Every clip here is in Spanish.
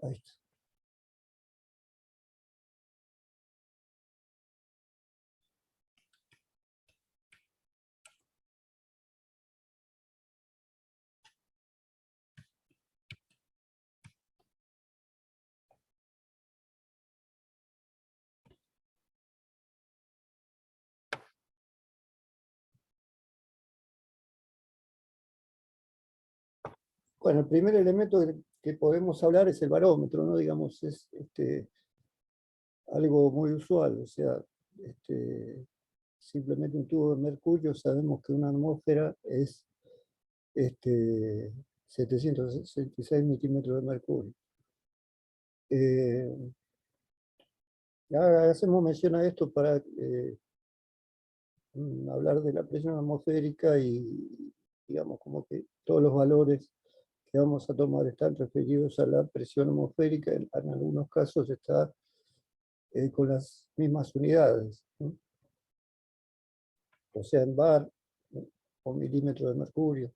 Ahí está. Bueno, el primer elemento que podemos hablar es el barómetro, ¿no? Digamos, es algo muy usual, o sea, simplemente un tubo de mercurio, sabemos que una atmósfera es 766 milímetros de mercurio. Hacemos mención a esto para hablar de la presión atmosférica y, digamos, como que todos los valores que vamos a tomar están referidos a la presión atmosférica, en algunos casos está con las mismas unidades, ¿no? O sea, en bar o milímetro de mercurio.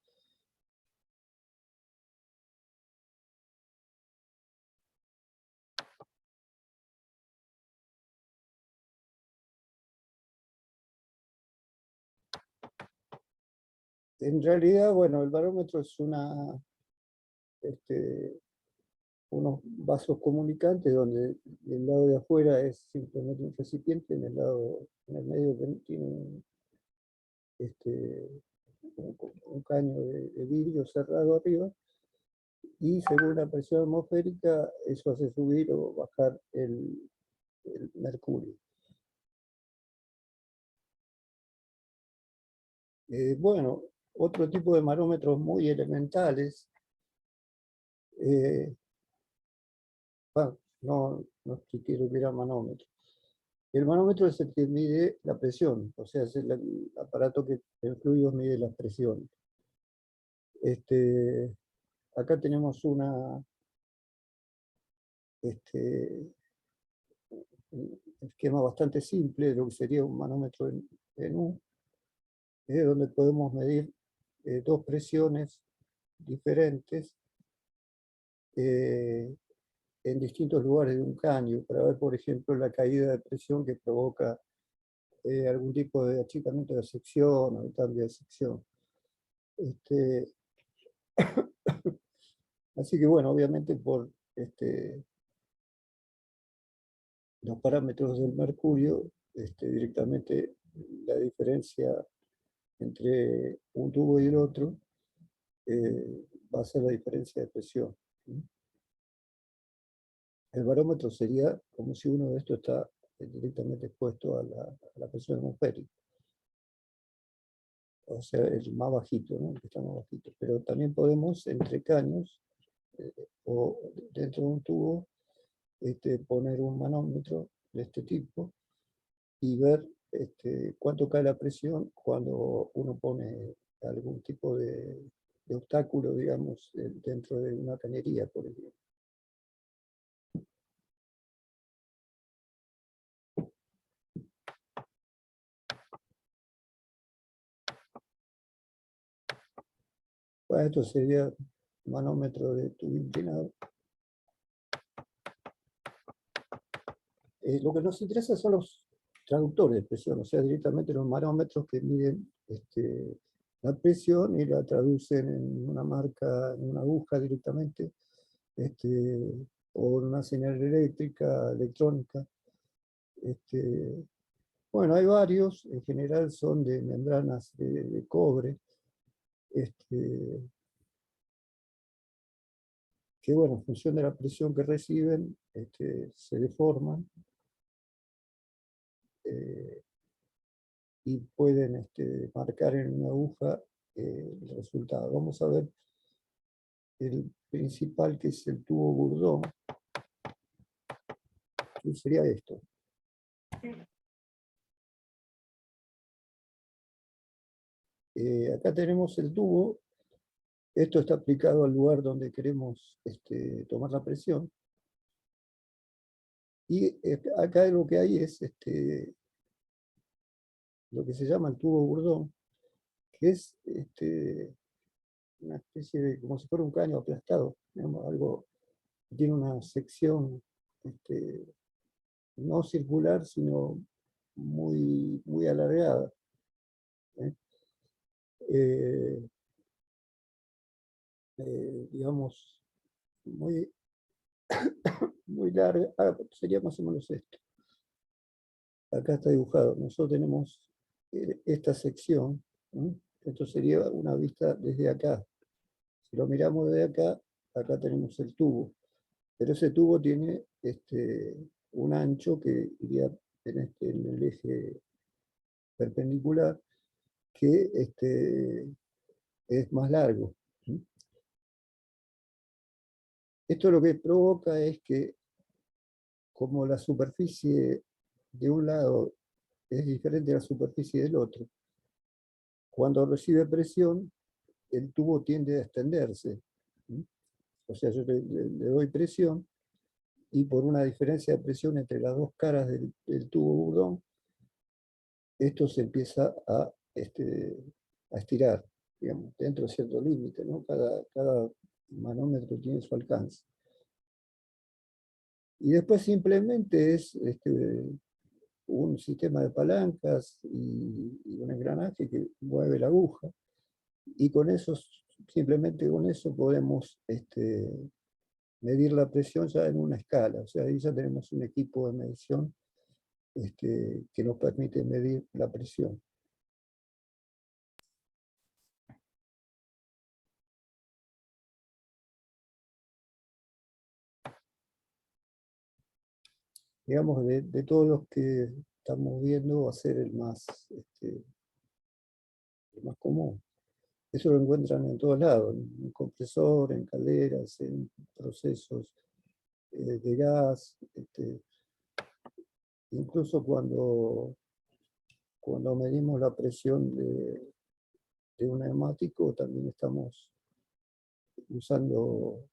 En realidad, bueno, el barómetro es unos vasos comunicantes donde el lado de afuera es simplemente un recipiente, en el medio tiene un caño de vidrio cerrado arriba, y según la presión atmosférica eso hace subir o bajar el mercurio. Bueno, otro tipo de manómetros muy elementales, bueno, no quiero mirar manómetro. El manómetro es el que mide la presión, o sea, es el aparato que en fluidos mide la presión. Acá tenemos un esquema bastante simple de lo que sería un manómetro en U, donde podemos medir dos presiones diferentes en distintos lugares de un caño, para ver, por ejemplo, la caída de presión que provoca algún tipo de achicamiento de sección o de cambio de sección. Así que, bueno, obviamente por los parámetros del mercurio, directamente la diferencia entre un tubo y el otro va a ser la diferencia de presión. El barómetro sería como si uno de estos está directamente expuesto a la presión atmosférica. O sea, el más bajito, ¿no? El que está más bajito. Pero también podemos, entre caños, o dentro de un tubo, poner un manómetro de este tipo y ver cuánto cae la presión cuando uno pone algún tipo de obstáculo, digamos, dentro de una cañería, por ejemplo. Bueno, esto sería manómetro de tubo inclinado. Lo que nos interesa son los traductores de presión, o sea, directamente los manómetros que miden la presión y la traducen en una marca, en una aguja directamente, o en una señal eléctrica, electrónica. Bueno, hay varios, en general son de membranas de cobre, que, bueno, en función de la presión que reciben, se deforman y pueden marcar en una aguja el resultado. Vamos a ver el principal, que es el tubo Bourdon, que sería esto. Acá tenemos el tubo. Esto está aplicado al lugar donde queremos tomar la presión. Y acá lo que hay es lo que se llama el tubo Bourdon, que es una especie de, como si fuera un caño aplastado, digamos, algo tiene una sección no circular, sino muy alargada. Digamos, muy larga. Sería más o menos esto. Acá está dibujado. Nosotros tenemos esta sección, ¿no? Esto sería una vista desde acá. Si lo miramos desde acá, acá tenemos el tubo. Pero ese tubo tiene un ancho que iría en el eje perpendicular, que es más largo. Esto lo que provoca es que, como la superficie de un lado es diferente a la superficie del otro, cuando recibe presión, el tubo tiende a extenderse. O sea, yo le doy presión, y por una diferencia de presión entre las dos caras del tubo Bourdon, esto se empieza a estirar, digamos, dentro de cierto límite, ¿no? Cada manómetro tiene su alcance. Y después simplemente es un sistema de palancas y un engranaje que mueve la aguja, y con eso, simplemente con eso podemos medir la presión ya en una escala. O sea, ahí ya tenemos un equipo de medición que nos permite medir la presión. Digamos, de todos los que estamos viendo, va a ser el más común. Eso lo encuentran en todos lados, en compresor, en calderas, en procesos de gas. Incluso cuando medimos la presión de un neumático, también estamos usando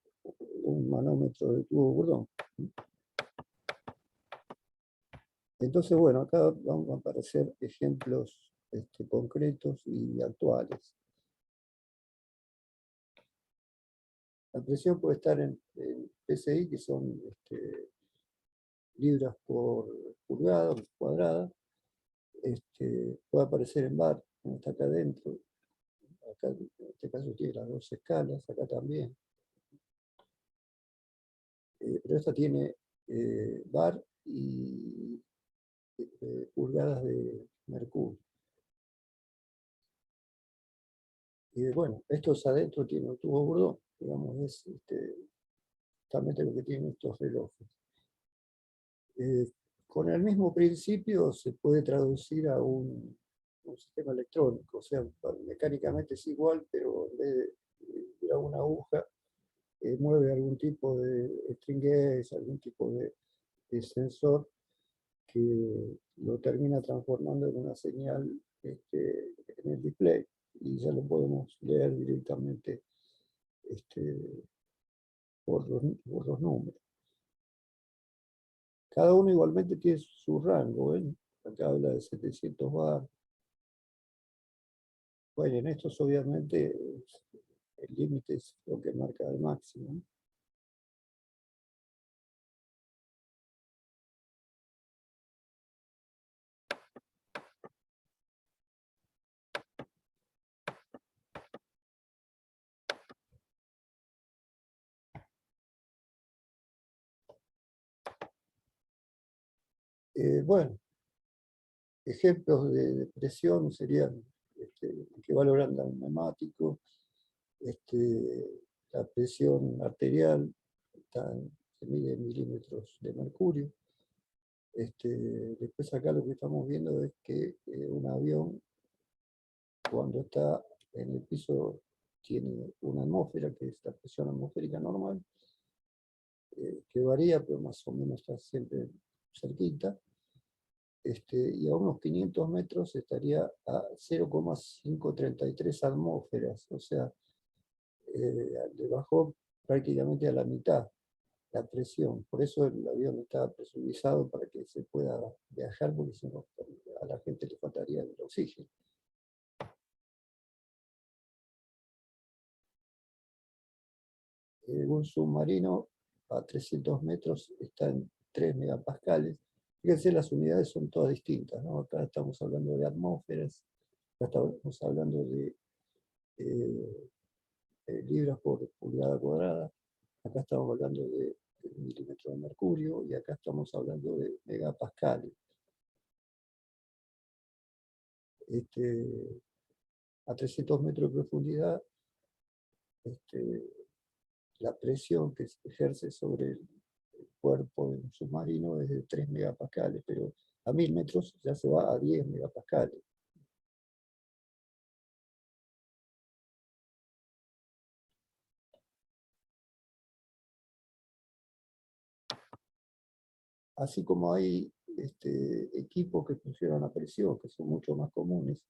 un manómetro de tubo Bourdon. Entonces, bueno, acá van a aparecer ejemplos concretos y actuales. La presión puede estar en PSI, que son libras por pulgada cuadrada. Puede aparecer en bar, como está acá adentro. Acá, en este caso, tiene las dos escalas, acá también. Pero esta tiene bar y pulgadas de mercurio. Y bueno, estos adentro tienen un tubo Bourdon, digamos, es justamente lo que tienen estos relojes. Con el mismo principio se puede traducir a un sistema electrónico, o sea, mecánicamente es igual, pero en vez de ir a una aguja, mueve algún tipo de string gauge, algún tipo de sensor que lo termina transformando en una señal en el display, y ya lo podemos leer directamente por los números. Cada uno igualmente tiene su rango, ¿ven? Acá habla de 700 bar. Bueno, en estos obviamente el límite es lo que marca el máximo, ¿no? Bueno, ejemplos de presión serían que valoran un neumático, la presión arterial, se mide en milímetros de mercurio. Después acá lo que estamos viendo es que un avión, cuando está en el piso, tiene una atmósfera, que es la presión atmosférica normal, que varía, pero más o menos está siempre cerquita. Y a unos 500 metros estaría a 0,533 atmósferas, o sea, le bajó prácticamente a la mitad la presión. Por eso el avión está presurizado, para que se pueda viajar, porque si no, a la gente le faltaría el oxígeno. Un submarino a 300 metros está en 3 megapascales. Fíjense, las unidades son todas distintas, ¿no? Acá estamos hablando de atmósferas, acá estamos hablando de libras por pulgada cuadrada, acá estamos hablando de milímetros de mercurio y acá estamos hablando de megapascales. A 300 metros de profundidad, la presión que se ejerce sobre el cuerpo de un submarino es de 3 megapascales, pero a 1000 metros ya se va a 10 megapascales. Así como hay equipos que funcionan a presión, que son mucho más comunes,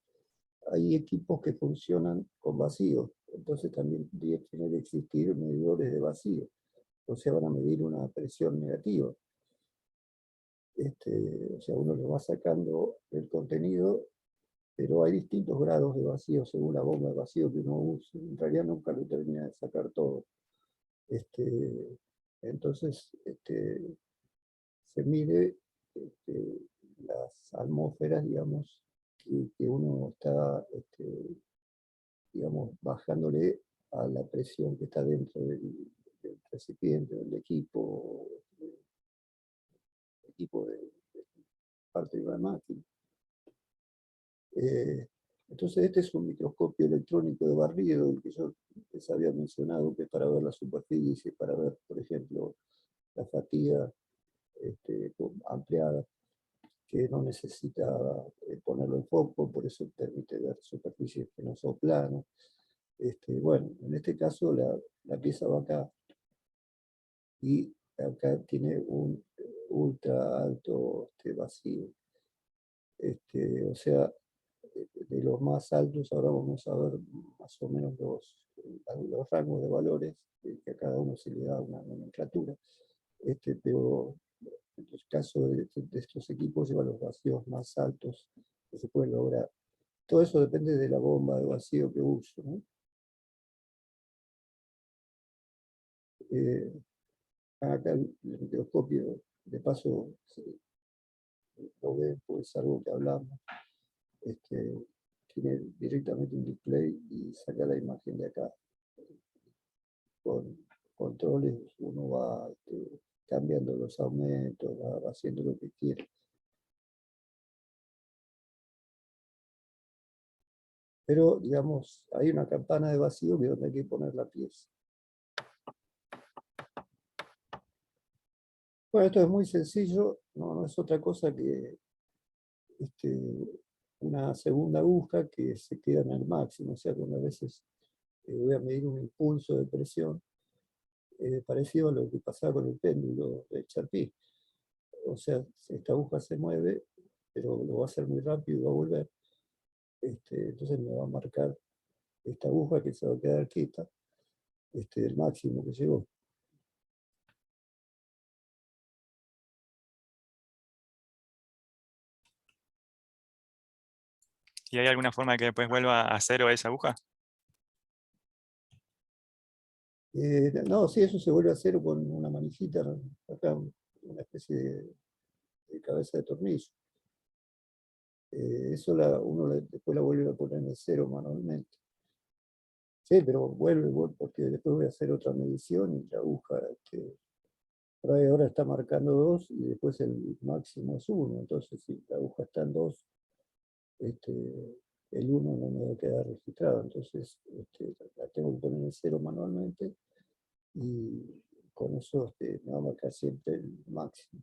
hay equipos que funcionan con vacío, entonces también tiene que existir medidores de vacío, o sea, van a medir una presión negativa. O sea, uno le va sacando el contenido, pero hay distintos grados de vacío según la bomba de vacío que uno use. En realidad nunca lo termina de sacar todo. Entonces, se mide las atmósferas, digamos, que uno está, digamos, bajándole a la presión que está dentro del recipiente, del equipo de parte de la máquina. Entonces este es un microscopio electrónico de barrido, el que yo les había mencionado, que es para ver la superficie, para ver, por ejemplo, la fatiga ampliada, que no necesita ponerlo en foco, por eso permite ver superficies que no son planas. Bueno, en este caso la pieza va acá, y acá tiene un ultra alto vacío. O sea, de los más altos, ahora vamos a ver más o menos los rangos de valores, que a cada uno se le da una nomenclatura, pero en el caso de estos equipos lleva los vacíos más altos que se pueden lograr. Todo eso depende de la bomba de vacío que uso, ¿no? Acá el microscopio, de paso, lo ven, pues es algo que hablamos. Tiene directamente un display y saca la imagen de acá. Con controles uno va cambiando los aumentos, va haciendo lo que quiere. Pero, digamos, hay una campana de vacío que es donde hay que poner la pieza. Bueno, esto es muy sencillo, no es otra cosa que una segunda aguja que se queda en el máximo, o sea, que a veces voy a medir un impulso de presión, parecido a lo que pasaba con el péndulo de Charpy. O sea, esta aguja se mueve, pero lo va a hacer muy rápido y va a volver. Entonces me va a marcar esta aguja que se va a quedar quieta, el máximo que llegó. ¿Y hay alguna forma de que después vuelva a cero esa aguja? No, sí, eso se vuelve a hacer con una manijita, acá una especie de cabeza de tornillo. Eso uno después la vuelve a poner en el cero manualmente. Sí, pero vuelve, porque después voy a hacer otra medición y la aguja, por ahí ahora está marcando 2 y después el máximo es 1. Entonces, si la aguja está en 2, el 1 no me va a quedar registrado. Entonces, la tengo que poner en 0 manualmente y con eso me va a marcar siempre el máximo.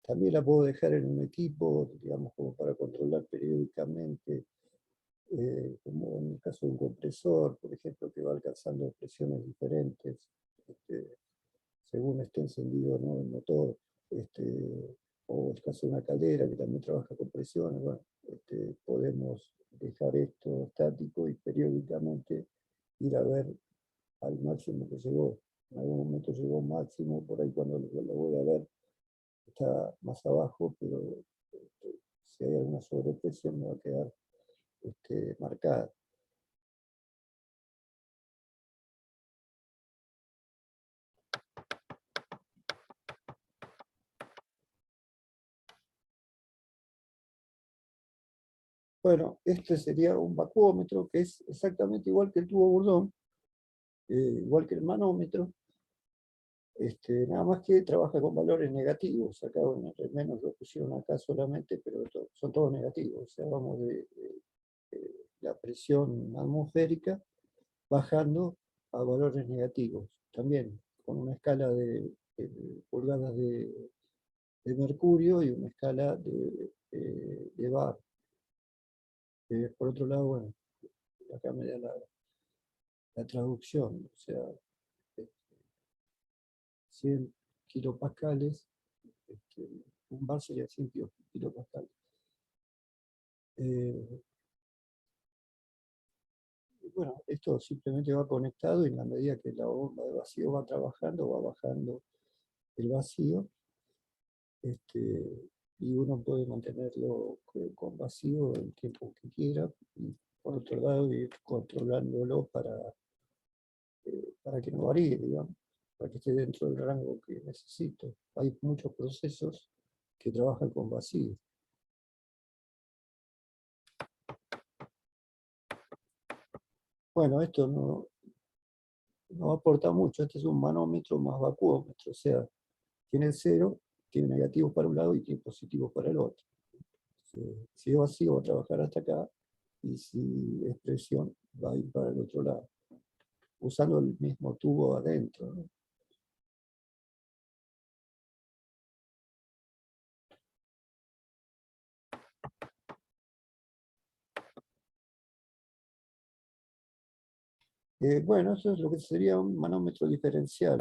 También la puedo dejar en un equipo, digamos, como para controlar periódicamente, como en el caso de un compresor, por ejemplo, que va alcanzando presiones diferentes, según esté encendido o no el motor, o el caso de una caldera que también trabaja con presiones. Bueno, podemos dejar esto estático y periódicamente ir a ver al máximo que llegó. En algún momento llegó máximo, por ahí cuando lo voy a ver está más abajo, pero si hay alguna sobrepresión me va a quedar marcada. Bueno, este sería un vacuómetro que es exactamente igual que el tubo Bourdon, igual que el manómetro, nada más que trabaja con valores negativos. Acá, bueno, al menos lo pusieron acá solamente, pero son todos negativos. O sea, vamos de la presión atmosférica bajando a valores negativos. También con una escala de pulgadas de mercurio y una escala de bar. Por otro lado, bueno, acá me da la traducción, o sea, 100 kilopascales, un bar sería 100 kilopascales. Bueno, esto simplemente va conectado y en la medida que la bomba de vacío va trabajando, va bajando el vacío, y uno puede mantenerlo con vacío el tiempo que quiera, y por otro lado ir controlándolo para que no varíe, digamos, para que esté dentro del rango que necesito. Hay muchos procesos que trabajan con vacío. Bueno, esto no aporta mucho. Este es un manómetro más vacuómetro, o sea, tiene cero, tiene negativos para un lado y tiene positivos para el otro. Si es vacío va a trabajar hasta acá, y si es presión va a ir para el otro lado, usando el mismo tubo adentro, ¿no? Bueno, eso es lo que sería un manómetro diferencial.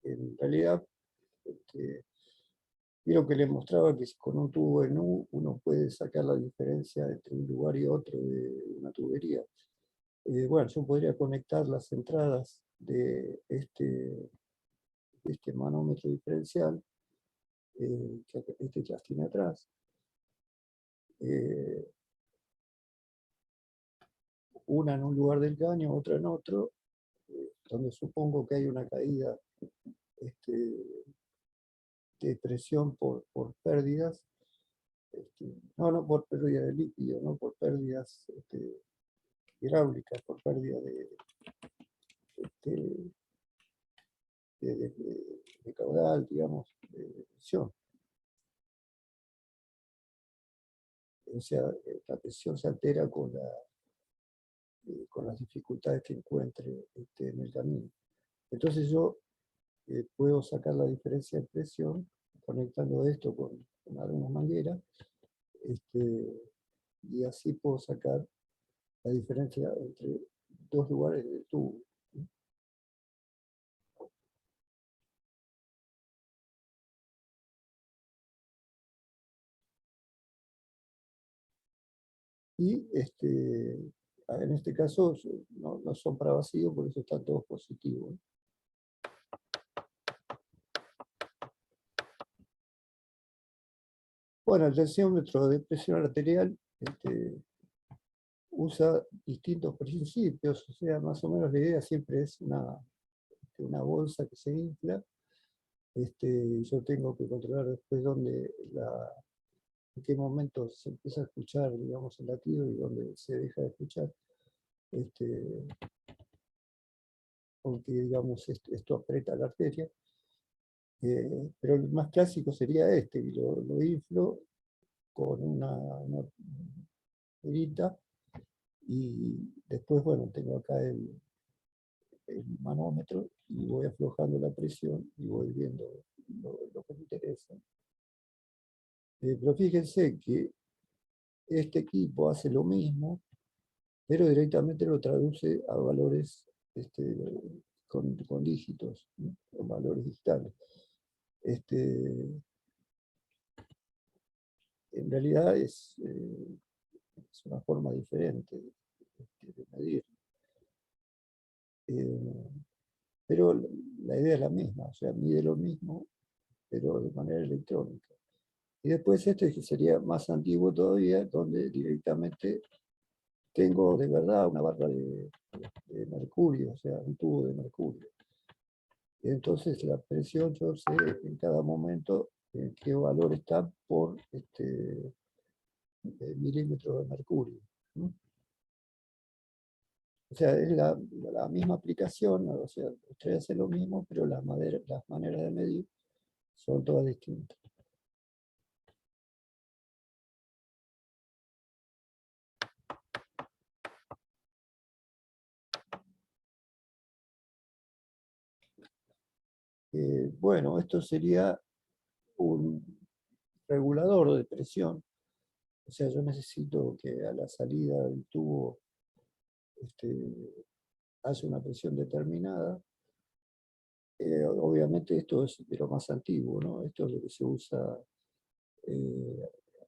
En realidad, vieron que les mostraba que con un tubo en U uno puede sacar la diferencia entre un lugar y otro de una tubería. Bueno, yo podría conectar las entradas de este manómetro diferencial, que este ya tiene atrás, una en un lugar del caño, otra en otro, donde supongo que hay una caída de presión por pérdidas, no por pérdida de líquido, no por pérdidas hidráulicas, por pérdida este, de caudal, digamos, de presión. O sea, la presión se altera con las dificultades que encuentre en el camino. Entonces yo puedo sacar la diferencia de presión conectando esto con algunas mangueras, y así puedo sacar la diferencia entre dos lugares del tubo. Y en este caso no son para vacío, por eso están todos positivos. Bueno, el tensiómetro de presión arterial usa distintos principios, o sea, más o menos la idea siempre es una bolsa que se infla. Yo tengo que controlar después en qué momento se empieza a escuchar, digamos, el latido y dónde se deja de escuchar. Porque, digamos, esto aprieta la arteria. Pero el más clásico sería y lo inflo con una perita, y después, bueno, tengo acá el manómetro y voy aflojando la presión y voy viendo lo que me interesa. Pero fíjense que este equipo hace lo mismo, pero directamente lo traduce a valores con dígitos, ¿no? Con valores digitales. En realidad es una forma diferente de medir. Pero la idea es la misma, o sea, mide lo mismo, pero de manera electrónica. Y después que sería más antiguo todavía, donde directamente tengo de verdad una barra de mercurio, o sea, un tubo de mercurio. Y entonces la presión, yo sé en cada momento en qué valor está por milímetros de mercurio. ¿Mm? O sea, es la misma aplicación, o sea, ustedes hacen lo mismo, pero las maneras de medir son todas distintas. Bueno, esto sería un regulador de presión. O sea, yo necesito que a la salida del tubo haya una presión determinada. Obviamente esto es de lo más antiguo, ¿no? Esto es lo que se usa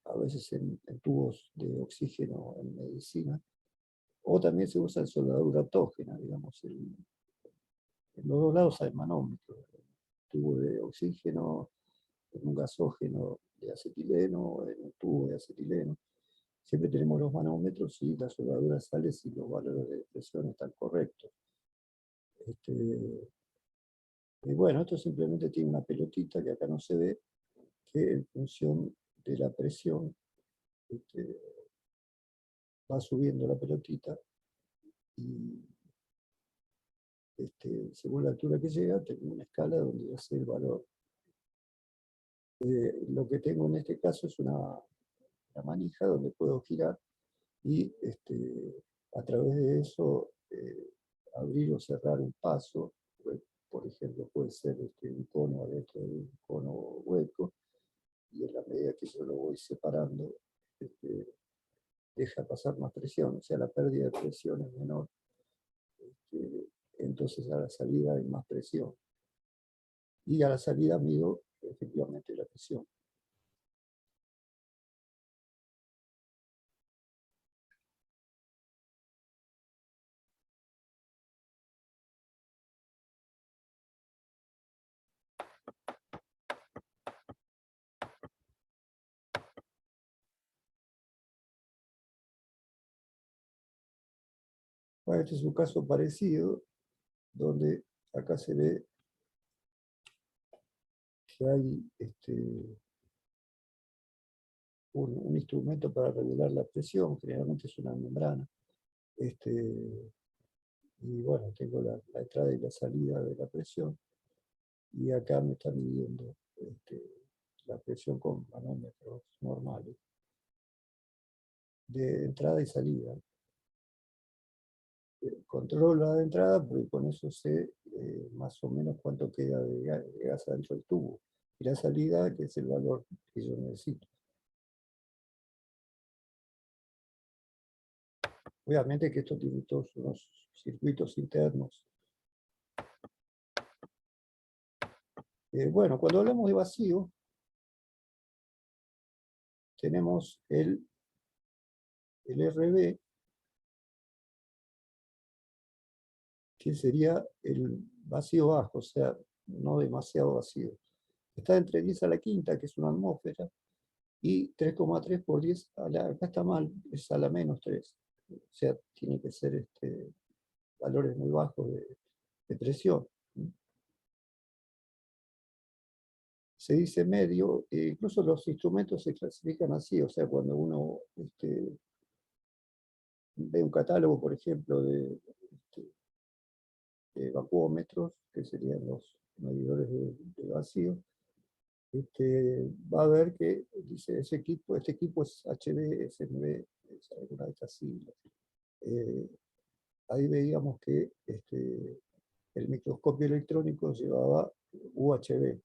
a veces en tubos de oxígeno en medicina, o también se usa en soldadura autógena, digamos. En los dos lados hay manómetros, tubo de oxígeno, en un gasógeno de acetileno, en un tubo de acetileno. Siempre tenemos los manómetros y la soldadura sale si los valores de presión están correctos. Y bueno, esto simplemente tiene una pelotita que acá no se ve, que en función de la presión va subiendo la pelotita y según la altura que llega, tengo una escala donde ya sé el valor. Lo que tengo en este caso es una manija donde puedo girar y a través de eso abrir o cerrar un paso. Por ejemplo, puede ser un cono adentro de un cono hueco, y en la medida que yo lo voy separando, deja pasar más presión, o sea, la pérdida de presión es menor. Entonces a la salida hay más presión. Y a la salida mido efectivamente la presión. Bueno, este es un caso parecido, donde acá se ve que hay un instrumento para regular la presión, generalmente es una membrana. Y bueno, tengo la entrada y la salida de la presión, y acá me está midiendo la presión con manómetros normales, de entrada y salida. Controlo la de entrada porque con eso sé más o menos cuánto queda de gas adentro del tubo, y la salida, que es el valor que yo necesito. Obviamente que esto tiene todos unos circuitos internos. Bueno, cuando hablamos de vacío, tenemos el RB, que sería el vacío bajo, o sea, no demasiado vacío. Está entre 10 a la quinta, que es una atmósfera, y 3,3 por 10 a la, acá está mal, es a la menos 3. O sea, tiene que ser valores muy bajos de presión. Se dice medio, incluso los instrumentos se clasifican así, o sea, cuando uno ve un catálogo, por ejemplo, de vacuómetros, que serían los medidores de vacío, va a ver que dice este equipo es HB, SMB, es alguna de estas siglas. Ahí veíamos que el microscopio electrónico llevaba UHB.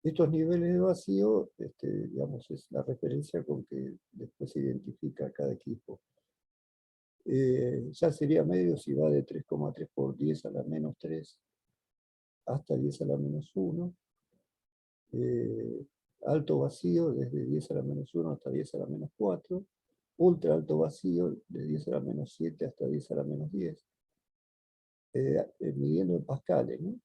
Estos niveles de vacío, digamos, es la referencia con que después se identifica cada equipo. Ya sería medio si va de 3,3 por 10 a la menos 3 hasta 10 a la menos 1. Alto vacío desde 10 a la menos 1 hasta 10 a la menos 4. Ultra alto vacío de 10 a la menos 7 hasta 10 a la menos 10. Midiendo en pascales, ¿no?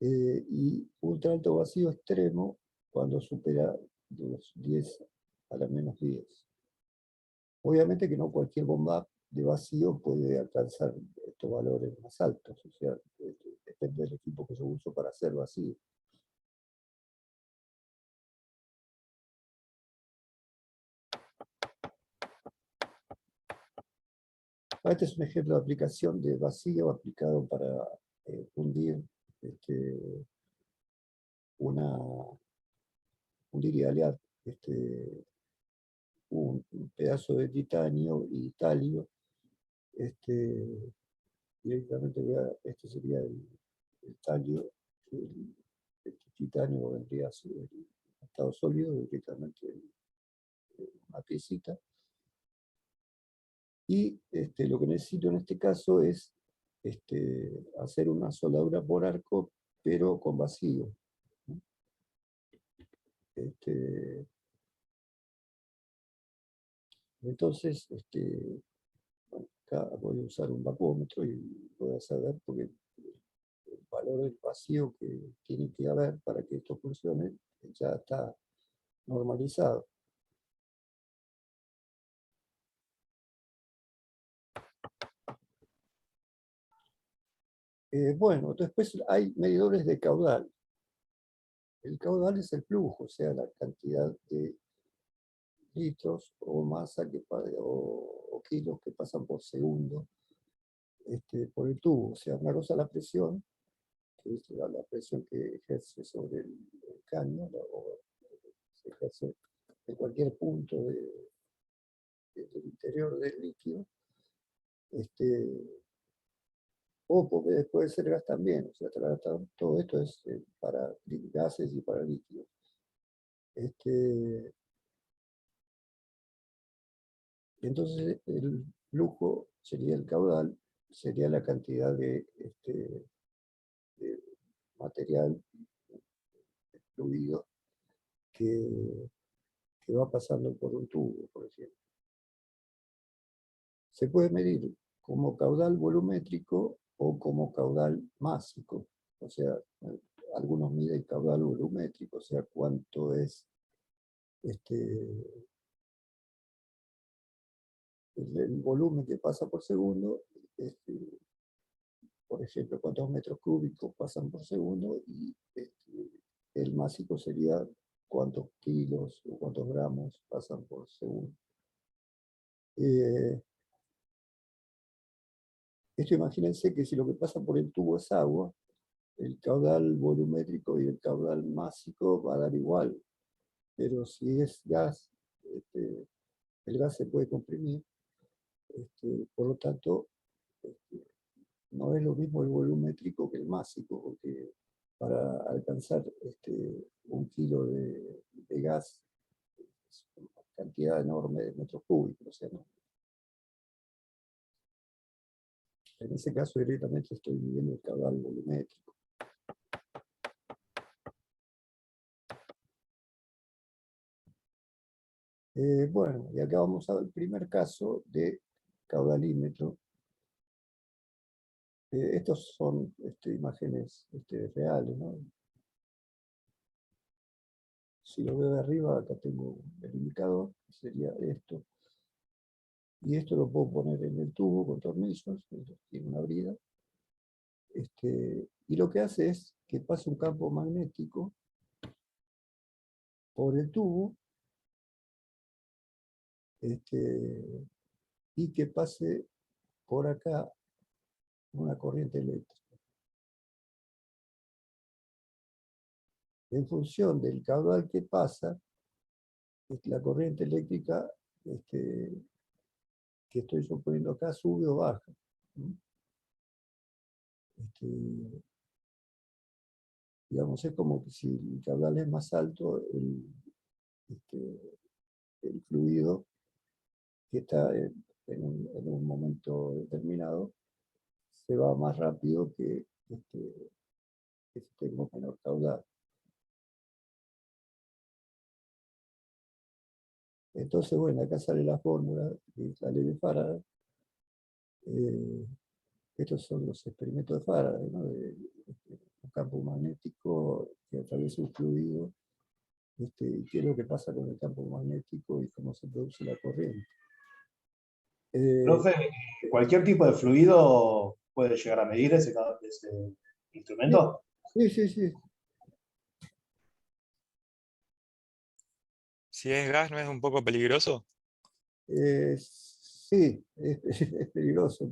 Y ultra alto vacío extremo cuando supera los 10 a la menos 10. Obviamente que no cualquier bomba de vacío puede alcanzar estos valores más altos, o sea, depende del equipo que yo uso para hacer vacío. Este es un ejemplo de aplicación de vacío aplicado para fundir un iridial, un pedazo de titanio y talio. Directamente este sería el talio, el titanio vendría a ser el estado sólido, directamente una piecita. Y lo que necesito en este caso es hacer una soldadura por arco, pero con vacío. Entonces, bueno, acá voy a usar un vacúometro y voy a saber porque el valor del vacío que tiene que haber para que esto funcione ya está normalizado. Bueno, después hay medidores de caudal. El caudal es el flujo, o sea, la cantidad de litros o masa o kilos que pasan por segundo por el tubo. O sea, una cosa es la presión, que es la presión que ejerce sobre el caño, o se ejerce en cualquier punto del interior del líquido. O porque puede ser gas también, o sea, todo esto es para gases y para líquidos. Entonces el flujo sería el caudal, sería la cantidad de material fluido que va pasando por un tubo, por ejemplo. Se puede medir como caudal volumétrico o como caudal másico. O sea, algunos miden caudal volumétrico, o sea, cuánto es el volumen que pasa por segundo, por ejemplo, cuántos metros cúbicos pasan por segundo, y el másico sería cuántos kilos o cuántos gramos pasan por segundo. Esto imagínense que si lo que pasa por el tubo es agua, el caudal volumétrico y el caudal másico va a dar igual, pero si es gas, el gas se puede comprimir, por lo tanto, no es lo mismo el volumétrico que el másico, porque para alcanzar 1 kilo de gas es una cantidad enorme de metros cúbicos. O sea, ¿no? En ese caso directamente estoy midiendo el caudal volumétrico. Bueno, y acá vamos al primer caso de caudalímetro. Estos son imágenes reales, ¿no? Si lo veo de arriba, acá tengo el indicador, que sería esto. Y esto lo puedo poner en el tubo con tornillos, tiene una brida. Y lo que hace es que pase un campo magnético por el tubo y que pase por acá una corriente eléctrica. En función del caudal que pasa, la corriente eléctrica que estoy suponiendo acá sube o baja. Digamos, es como que si el caudal es más alto, el fluido que está en un momento determinado se va más rápido que si tengo menor caudal. Entonces, bueno, acá sale la fórmula, que es la ley de Faraday. Estos son los experimentos de Faraday, ¿no? Un campo magnético que atraviesa un fluido, y qué es lo que pasa con el campo magnético y cómo se produce la corriente. Profe, ¿cualquier tipo de fluido puede llegar a medir ese instrumento? Sí, sí, sí. Si es gas, ¿no es un poco peligroso? Sí, es peligroso.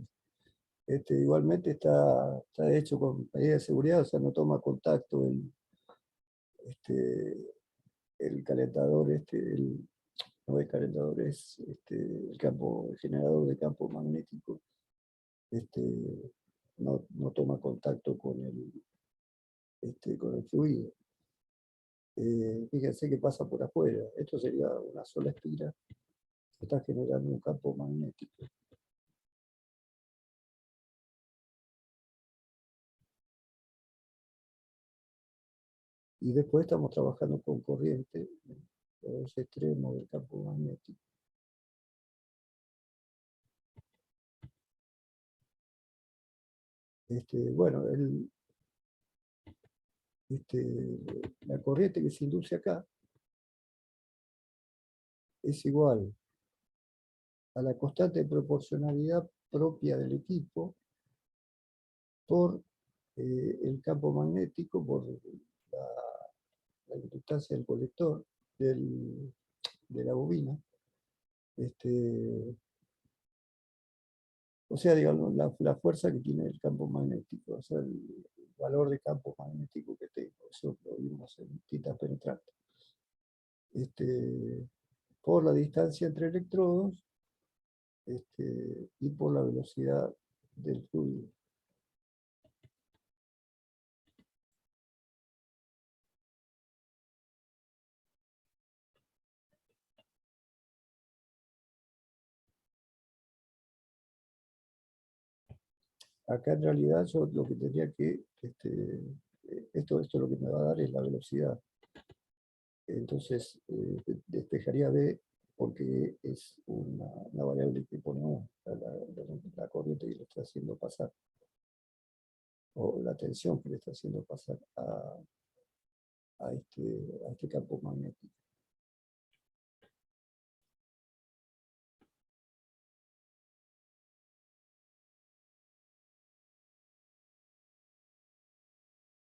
Igualmente está hecho con medidas de seguridad, o sea, no toma contacto este, el calentador, no es calentador, es el generador de campo magnético, este, no toma contacto con el fluido. Fíjense que pasa por afuera. Esto sería una sola espira que está generando un campo magnético. Y después estamos trabajando con corriente en los dos extremos del campo magnético. Bueno, la corriente que se induce acá es igual a la constante de proporcionalidad propia del equipo por el campo magnético, por la inductancia del colector de la bobina. O sea, digamos, la fuerza que tiene el campo magnético, o sea, el valor de campo magnético que tengo. Eso lo vimos en tintas penetrantes. Por la distancia entre electrodos y por la velocidad del fluido. Acá en realidad yo lo que tendría que, esto lo que me va a dar es la velocidad. Entonces despejaría B porque es una variable que pone la corriente que le está haciendo pasar, o la tensión que le está haciendo pasar a este campo magnético.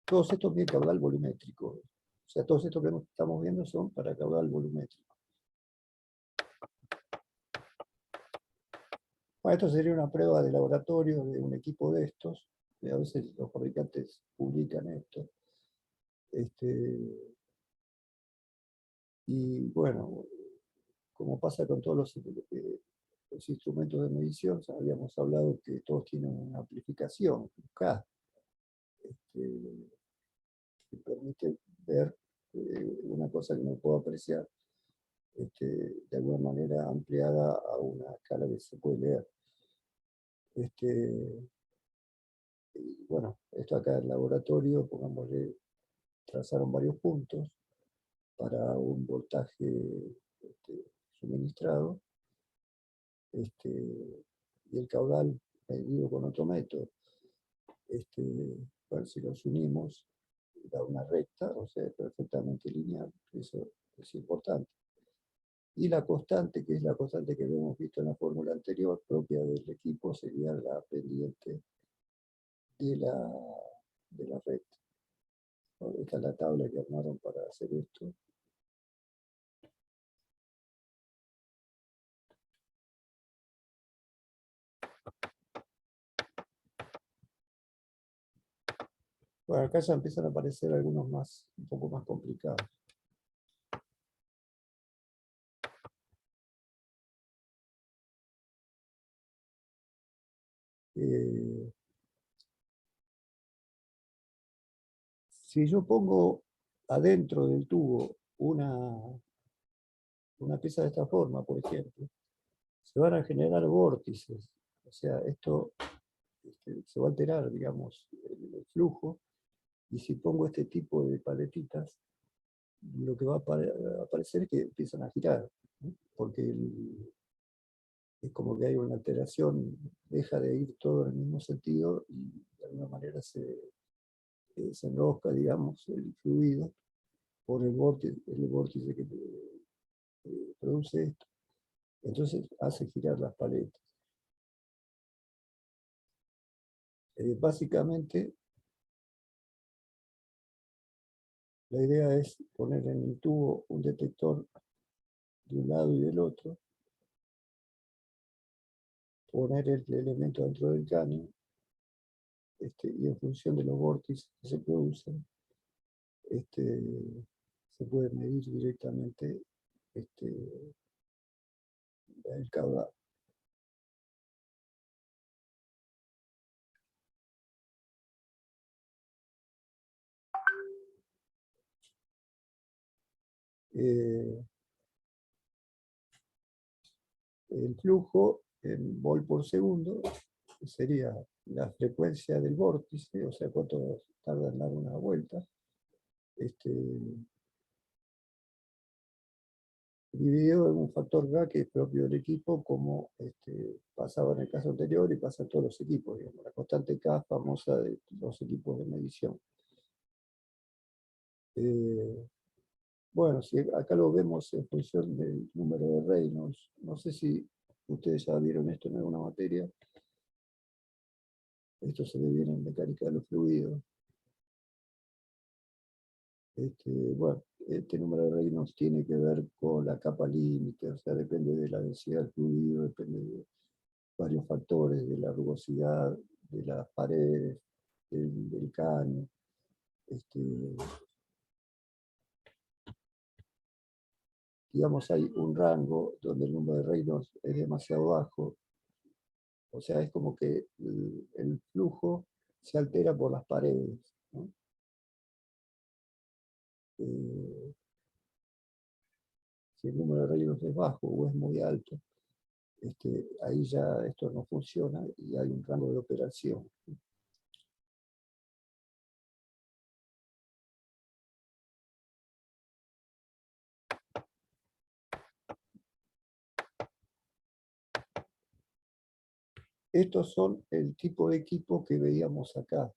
Todos estos miden caudal volumétrico. O sea, todos estos que estamos viendo son para caudal volumétrico. Bueno, esto sería una prueba de laboratorio de un equipo de estos. A veces los fabricantes publican esto. Y bueno, como pasa con todos los instrumentos de medición, ya habíamos hablado que todos tienen una amplificación, un K, que permite ver una cosa que no puedo apreciar de alguna manera ampliada a una escala que se puede leer. Y bueno, esto acá en el laboratorio, pongámosle, trazaron varios puntos para un voltaje suministrado, y el caudal medido con otro método. Bueno, si los unimos, da una recta, o sea, perfectamente lineal, eso es importante. Y la constante, que es la constante que habíamos visto en la fórmula anterior, propia del equipo, sería la pendiente de la recta. Esta es la tabla que armaron para hacer esto. Bueno, acá ya empiezan a aparecer algunos un poco más complicados. Si yo pongo adentro del tubo una pieza de esta forma, por ejemplo, se van a generar vórtices. O sea, esto se va a alterar, digamos, el flujo. Y si pongo este tipo de paletitas, lo que va a aparecer es que empiezan a girar, ¿no? Porque es como que hay una alteración, deja de ir todo en el mismo sentido y de alguna manera se enrosca, digamos, el fluido por el vórtice que produce esto. Entonces hace girar las paletas. Básicamente, la idea es poner en el tubo un detector de un lado y del otro, poner el elemento dentro del caño, y en función de los vórtices que se producen, se puede medir directamente el caudal. El flujo en vol por segundo sería la frecuencia del vórtice, o sea, cuánto tarda en dar una vuelta, dividido en un factor K que es propio del equipo, como pasaba en el caso anterior y pasa en todos los equipos, digamos, la constante K famosa de los equipos de medición. Bueno, si acá lo vemos en función del número de Reynolds, no sé si ustedes ya vieron esto en alguna materia. Esto se ve bien en mecánica de los fluidos. Bueno, este número de Reynolds tiene que ver con la capa límite, o sea, depende de la densidad del fluido, depende de varios factores, de la rugosidad, de las paredes, del caño. Digamos, hay un rango donde el número de Reynolds es demasiado bajo, o sea, es como que el flujo se altera por las paredes, ¿no? Si el número de Reynolds es bajo o es muy alto, ahí ya esto no funciona y hay un rango de operación. Estos son el tipo de equipo que veíamos acá.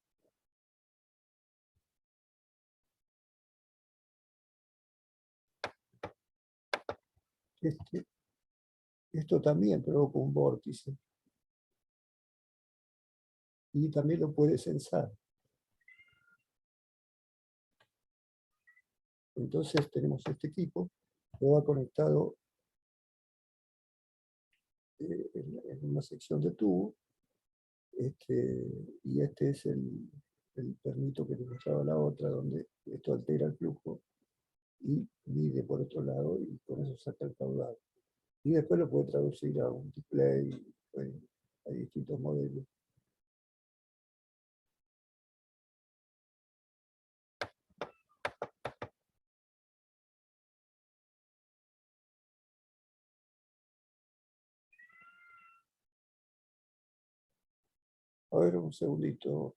Esto también provoca un vórtice. Y también lo puede censar. Entonces tenemos este equipo, lo va conectado en una sección de tubo, y este es el permito que te mostraba la otra, donde esto altera el flujo y mide por otro lado y con eso saca el caudal. Y después lo puede traducir a un display, hay distintos modelos. A ver, un segundito.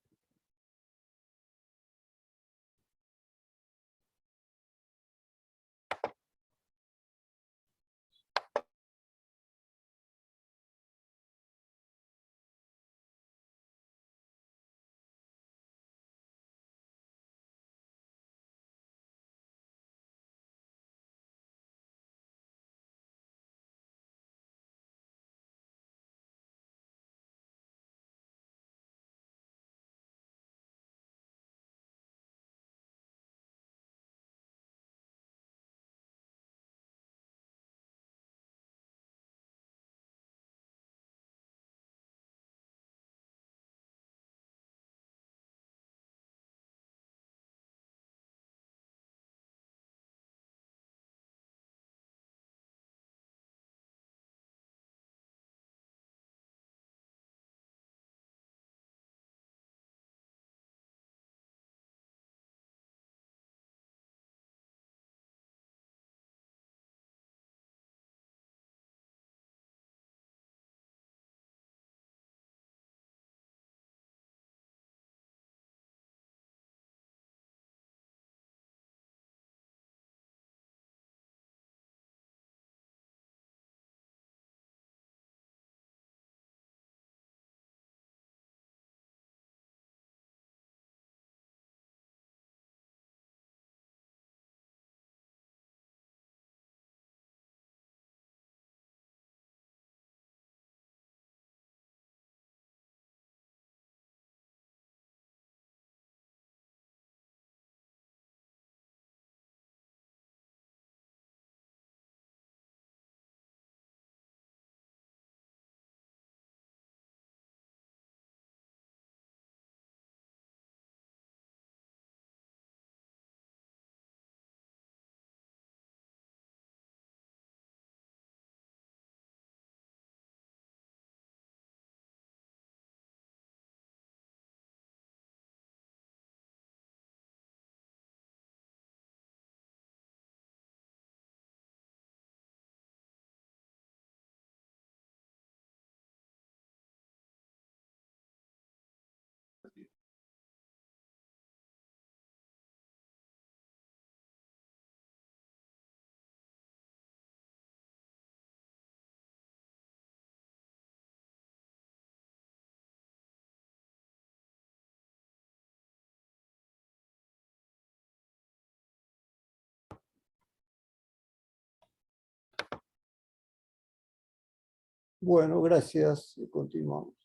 Bueno, gracias. Continuamos.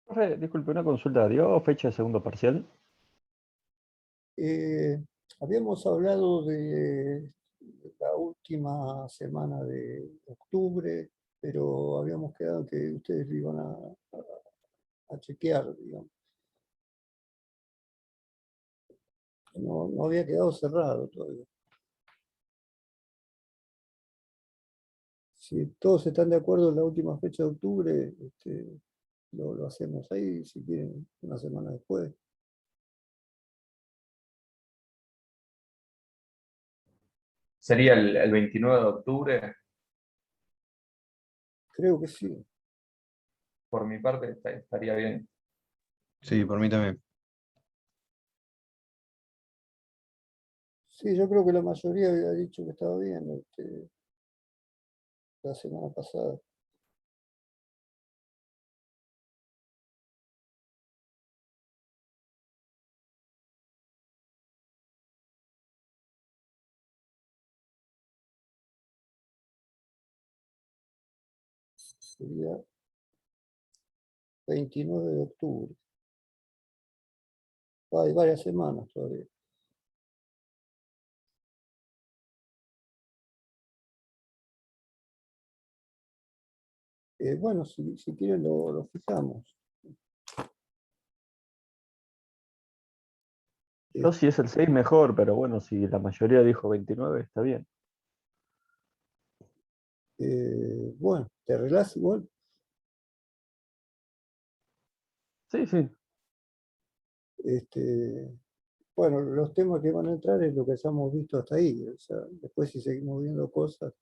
Profe, disculpe, una consulta. ¿Dio fecha de segundo parcial? Eh, Habíamos hablado de la última semana de octubre, pero habíamos quedado que ustedes lo iban a chequear, digamos. No había quedado cerrado todavía. Si todos están de acuerdo en la última fecha de octubre, lo hacemos ahí, si quieren, una semana después. Sería el 29 de octubre. Creo que sí. Por mi parte estaría bien. Sí, por mí también. Sí, yo creo que la mayoría había dicho que estaba bien la semana pasada. Sería 29 de octubre. Hay varias semanas todavía. Bueno, si quieren lo fijamos. Yo si es el 6 mejor, pero bueno, si la mayoría dijo 29, está bien. Bueno, ¿te arreglás igual? Sí, sí. Bueno, los temas que van a entrar es lo que ya hemos visto hasta ahí. O sea, después si seguimos viendo cosas,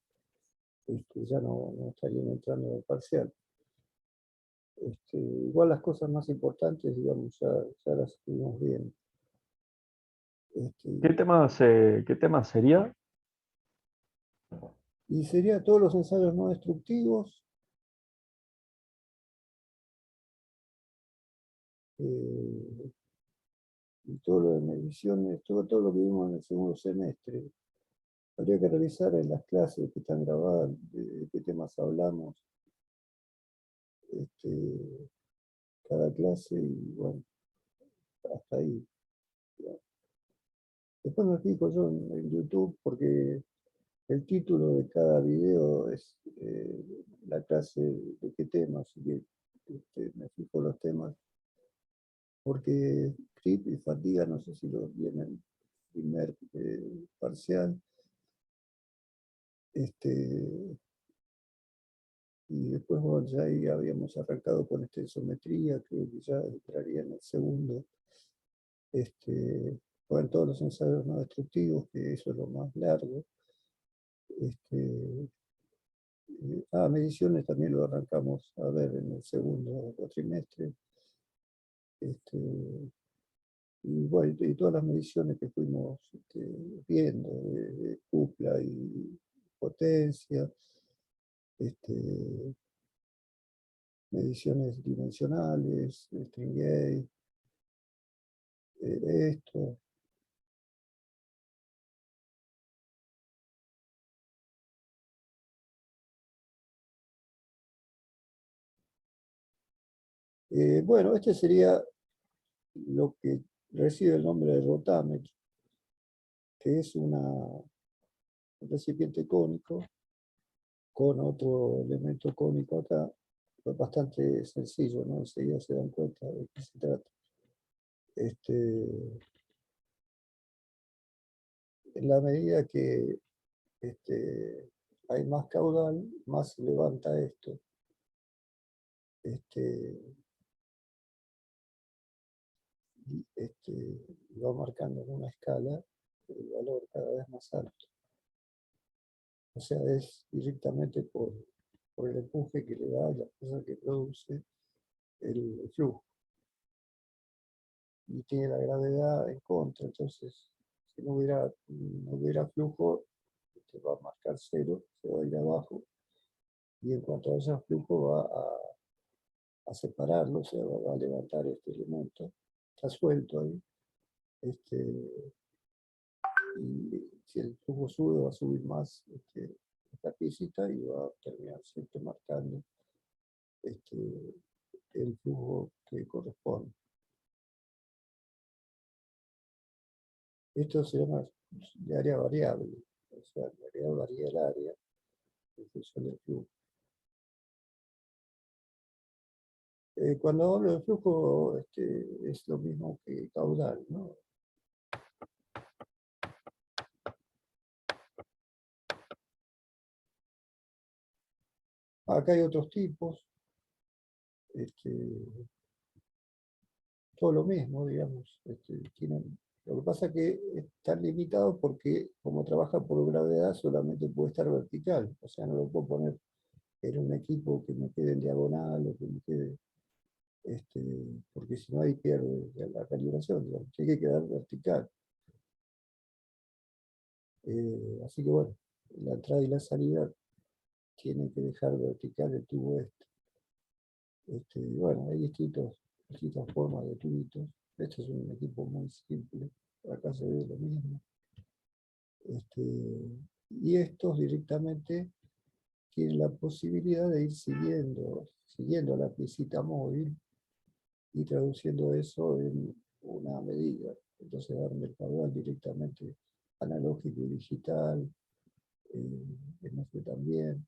ya no estarían entrando en el parcial. Igual las cosas más importantes, digamos, ya las estuvimos viendo. ¿Qué tema sería? Y sería todos los ensayos no destructivos, y todo lo de mediciones, todo lo que vimos en el segundo semestre. Habría que revisar en las clases que están grabadas de qué temas hablamos, cada clase, y bueno, hasta ahí. Después me fijo yo en YouTube porque el título de cada video es la clase de qué tema, así que me fijo los temas. Porque grip y fatiga, no sé si los vienen primer parcial. Y después, bueno, ya ahí habíamos arrancado con isometría, creo que ya entraría en el segundo. Bueno, todos los ensayos no destructivos, que eso es lo más largo. Mediciones también lo arrancamos a ver en el segundo cuatrimestre. Y bueno, y todas las mediciones que fuimos viendo, de cupla y potencia, mediciones dimensionales, string gauge, esto. Bueno, este sería lo que recibe el nombre de rotámetro, que es un recipiente cónico con otro elemento cónico acá. Es bastante sencillo, ¿no? Enseguida se dan cuenta de qué se trata. En la medida que hay más caudal, más se levanta esto. Y va marcando en una escala el valor cada vez más alto. O sea, es directamente por el empuje que le da y la fuerza que produce el flujo. Y tiene la gravedad en contra, entonces si no hubiera flujo, va a marcar cero, se va a ir abajo, y en cuanto haya flujo va a separarlo, o sea, va a levantar este elemento, está suelto ahí, y si el flujo sube, va a subir más esta física y va a terminar siempre marcando el flujo que corresponde. Esto se llama de área variable, o sea, en realidad varía el área en función del flujo. Cuando hablo de flujo, es lo mismo que caudal, ¿no? Acá hay otros tipos, todo lo mismo, digamos. Lo que pasa es que están limitados porque, como trabaja por gravedad, solamente puede estar vertical. O sea, no lo puedo poner en un equipo que me quede en diagonal o que me quede. Porque si no, ahí pierde la calibración, digamos. Tiene que quedar vertical. Así que bueno, la entrada y la salida tienen que dejar vertical el tubo este. Bueno, hay distintas formas de tubitos. Este es un equipo muy simple. Acá se ve lo mismo. Y estos directamente tienen la posibilidad de ir siguiendo la piecita móvil y traduciendo eso en una medida. Entonces darme el caudal directamente analógico y digital, en este también.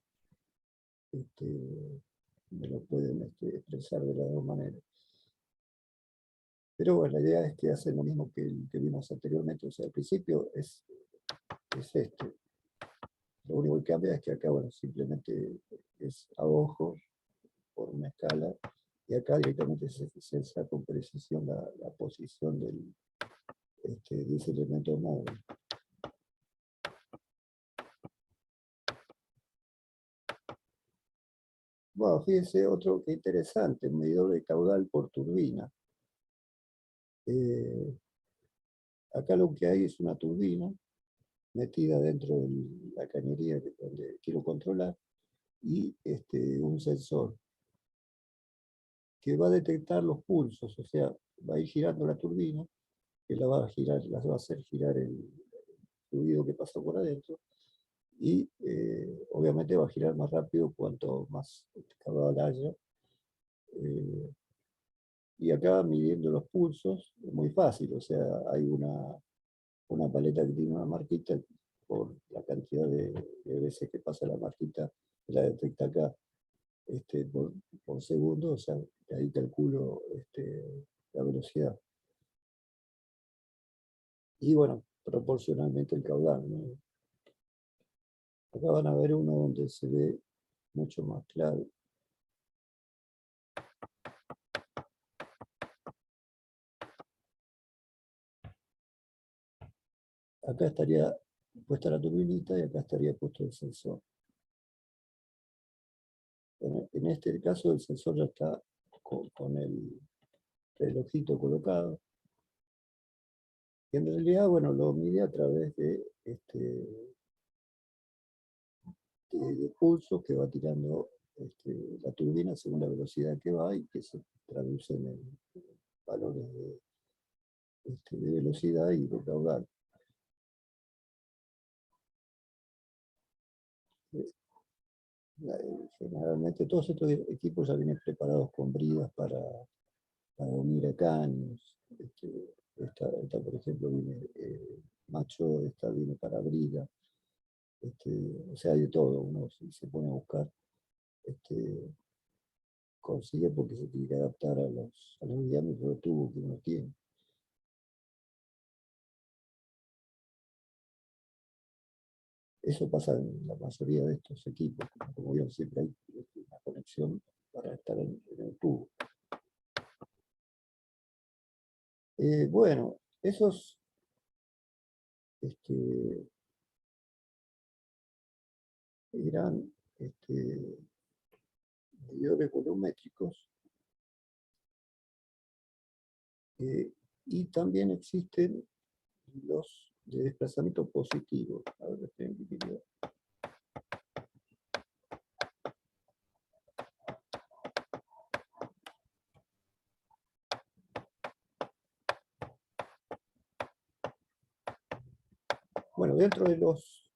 Me lo pueden expresar de las dos maneras. Pero bueno, la idea es que hacen lo mismo que el que vimos anteriormente. O sea, al principio es este. Lo único que cambia es que acá, bueno, simplemente es a ojo por una escala, y acá directamente se saca con precisión la posición de ese elemento móvil. Bueno, fíjense otro que interesante, medidor de caudal por turbina. Acá lo que hay es una turbina metida dentro de la cañería donde quiero controlar, y un sensor que va a detectar los pulsos, o sea, va a ir girando la turbina, que la va a hacer girar el fluido que pasa por adentro, y obviamente va a girar más rápido cuanto más caudal haya. Y acá midiendo los pulsos es muy fácil, o sea, hay una paleta que tiene una marquita, por la cantidad de veces que pasa la marquita, la detecta acá por segundo, o sea, ahí calculo la velocidad. Y bueno, proporcionalmente el caudal, ¿no? Acá van a ver uno donde se ve mucho más claro. Acá estaría puesta la turbinita y acá estaría puesto el sensor. Bueno, en este caso el sensor ya está con el relojito colocado. Y en realidad, bueno, lo mide a través de pulsos que va tirando la turbina según la velocidad que va, y que se traducen en valores de velocidad y de caudal. Generalmente todos estos equipos ya vienen preparados con bridas para unir a caños. Esta, por ejemplo, viene macho, esta viene para brida. O sea, hay de todo. Uno, si se pone a buscar, consigue, porque se tiene que adaptar a los diámetros de tubo que uno tiene. Eso pasa en la mayoría de estos equipos. Como vieron, siempre hay una conexión para estar en el tubo. Bueno, esos eran medidores volumétricos, y también existen los de desplazamiento positivo. A ver, esperen que quería. Bueno, dentro de los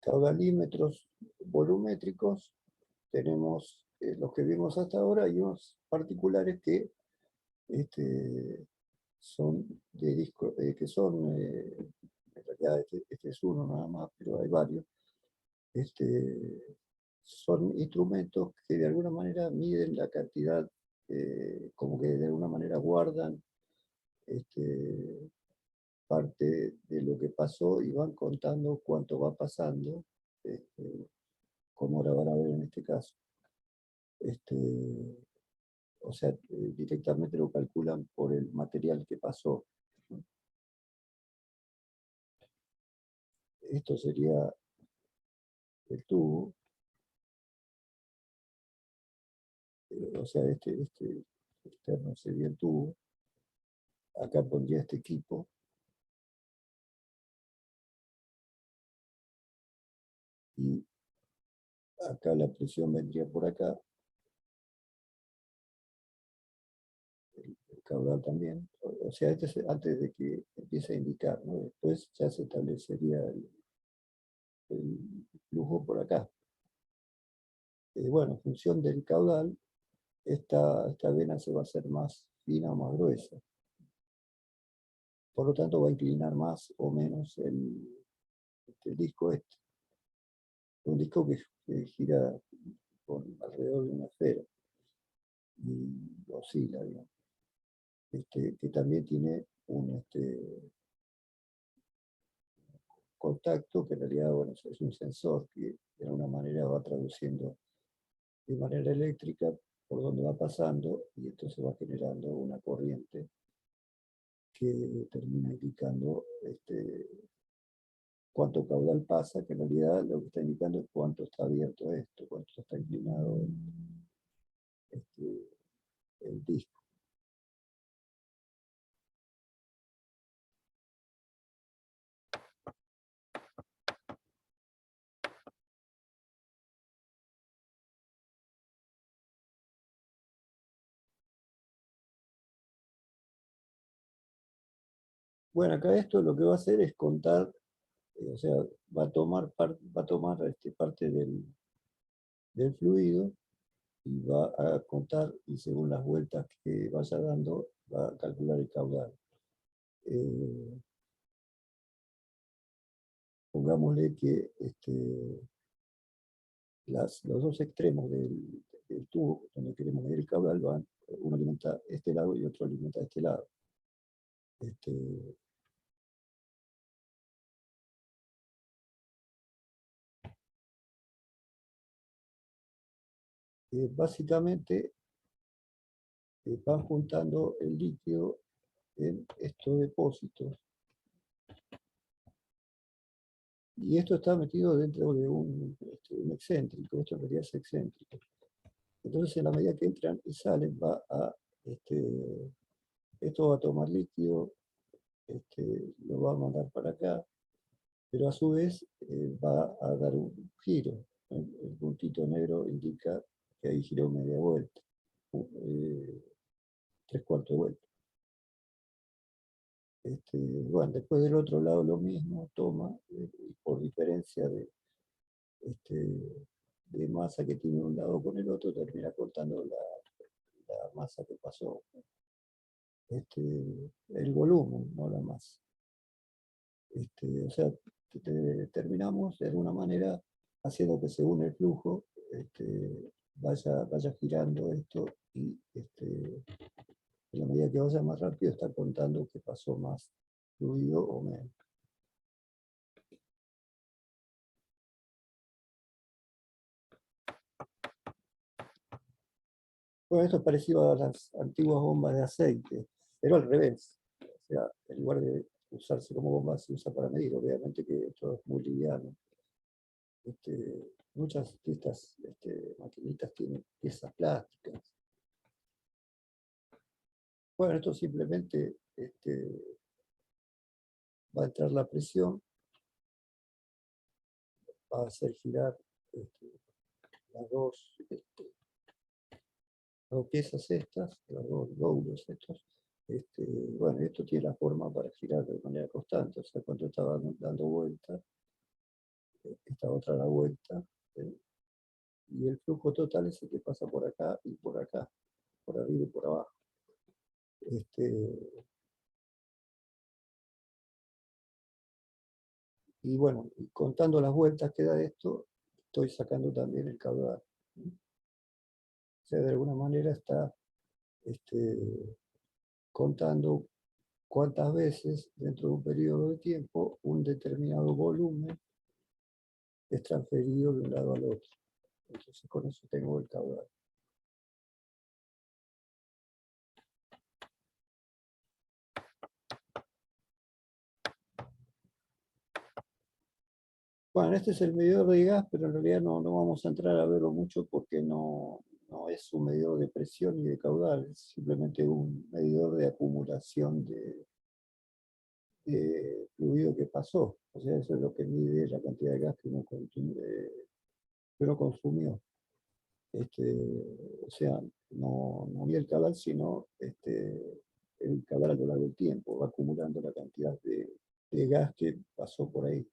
caudalímetros volumétricos tenemos los que vimos hasta ahora y unos particulares que son de disco, que son, en realidad este es uno nada más, pero hay varios, son instrumentos que de alguna manera miden la cantidad, como que de alguna manera guardan parte de lo que pasó y van contando cuánto va pasando, como ahora van a ver en este caso. O sea, directamente lo calculan por el material que pasó. Esto sería el tubo. O sea, este externo sería el tubo. Acá pondría este equipo. Y acá la presión vendría por acá. El caudal también. O sea, este es antes de que empiece a indicar, ¿no? Después ya se establecería el flujo por acá. Bueno, en función del caudal, esta vena se va a hacer más fina o más gruesa. Por lo tanto, va a inclinar más o menos el disco este. Un disco que gira alrededor de una esfera y oscila, digamos. Que también tiene un contacto, que en realidad bueno, es un sensor que de alguna manera va traduciendo de manera eléctrica por donde va pasando y entonces va generando una corriente que termina indicando cuánto caudal pasa, que en realidad lo que está indicando es cuánto está abierto esto, cuánto está inclinado el disco. Bueno, acá esto lo que va a hacer es contar, o sea, va a tomar parte del fluido y va a contar, y según las vueltas que vaya dando, va a calcular el caudal. Pongámosle que los dos extremos del tubo, donde queremos medir el caudal, uno alimenta este lado y otro alimenta este lado. Básicamente van juntando el líquido en estos depósitos. Y esto está metido dentro de un excéntrico, esto en realidad es excéntrico. Entonces, en la medida que entran y salen, esto va a tomar líquido, lo va a mandar para acá, pero a su vez va a dar un giro. El puntito negro indica que ahí giró media vuelta, 3/4 de vuelta. Bueno, después del otro lado lo mismo, toma, por diferencia de masa que tiene un lado con el otro, termina cortando la masa que pasó. El volumen, no la masa. O sea, terminamos de alguna manera haciendo que según el flujo vaya girando esto y en la medida que vaya más rápido está contando que pasó más fluido o menos. Bueno, esto es parecido a las antiguas bombas de aceite, pero al revés. O sea, en lugar de usarse como bomba, se usa para medir. Obviamente que esto es muy liviano. Muchas de estas maquinitas tienen piezas plásticas. Bueno, esto simplemente va a entrar la presión, va a hacer girar las dos piezas estas, los dos lóbulos estos. Bueno, esto tiene la forma para girar de manera constante, o sea, cuando estaba dando vuelta, esta otra da vuelta, y el flujo total es el que pasa por acá y por acá, por arriba y por abajo. Y bueno, contando las vueltas que da esto, estoy sacando también el caudal. O sea, de alguna manera está contando cuántas veces dentro de un periodo de tiempo un determinado volumen es transferido de un lado al otro. Entonces con eso tengo el caudal. Bueno, este es el medidor de gas, pero en realidad no vamos a entrar a verlo mucho porque no es un medidor de presión ni de caudal, es simplemente un medidor de acumulación de fluido que pasó. O sea, eso es lo que mide la cantidad de gas que uno consumió. O sea, no mide el caudal, sino el caudal a lo largo del tiempo, va acumulando la cantidad de gas que pasó por ahí.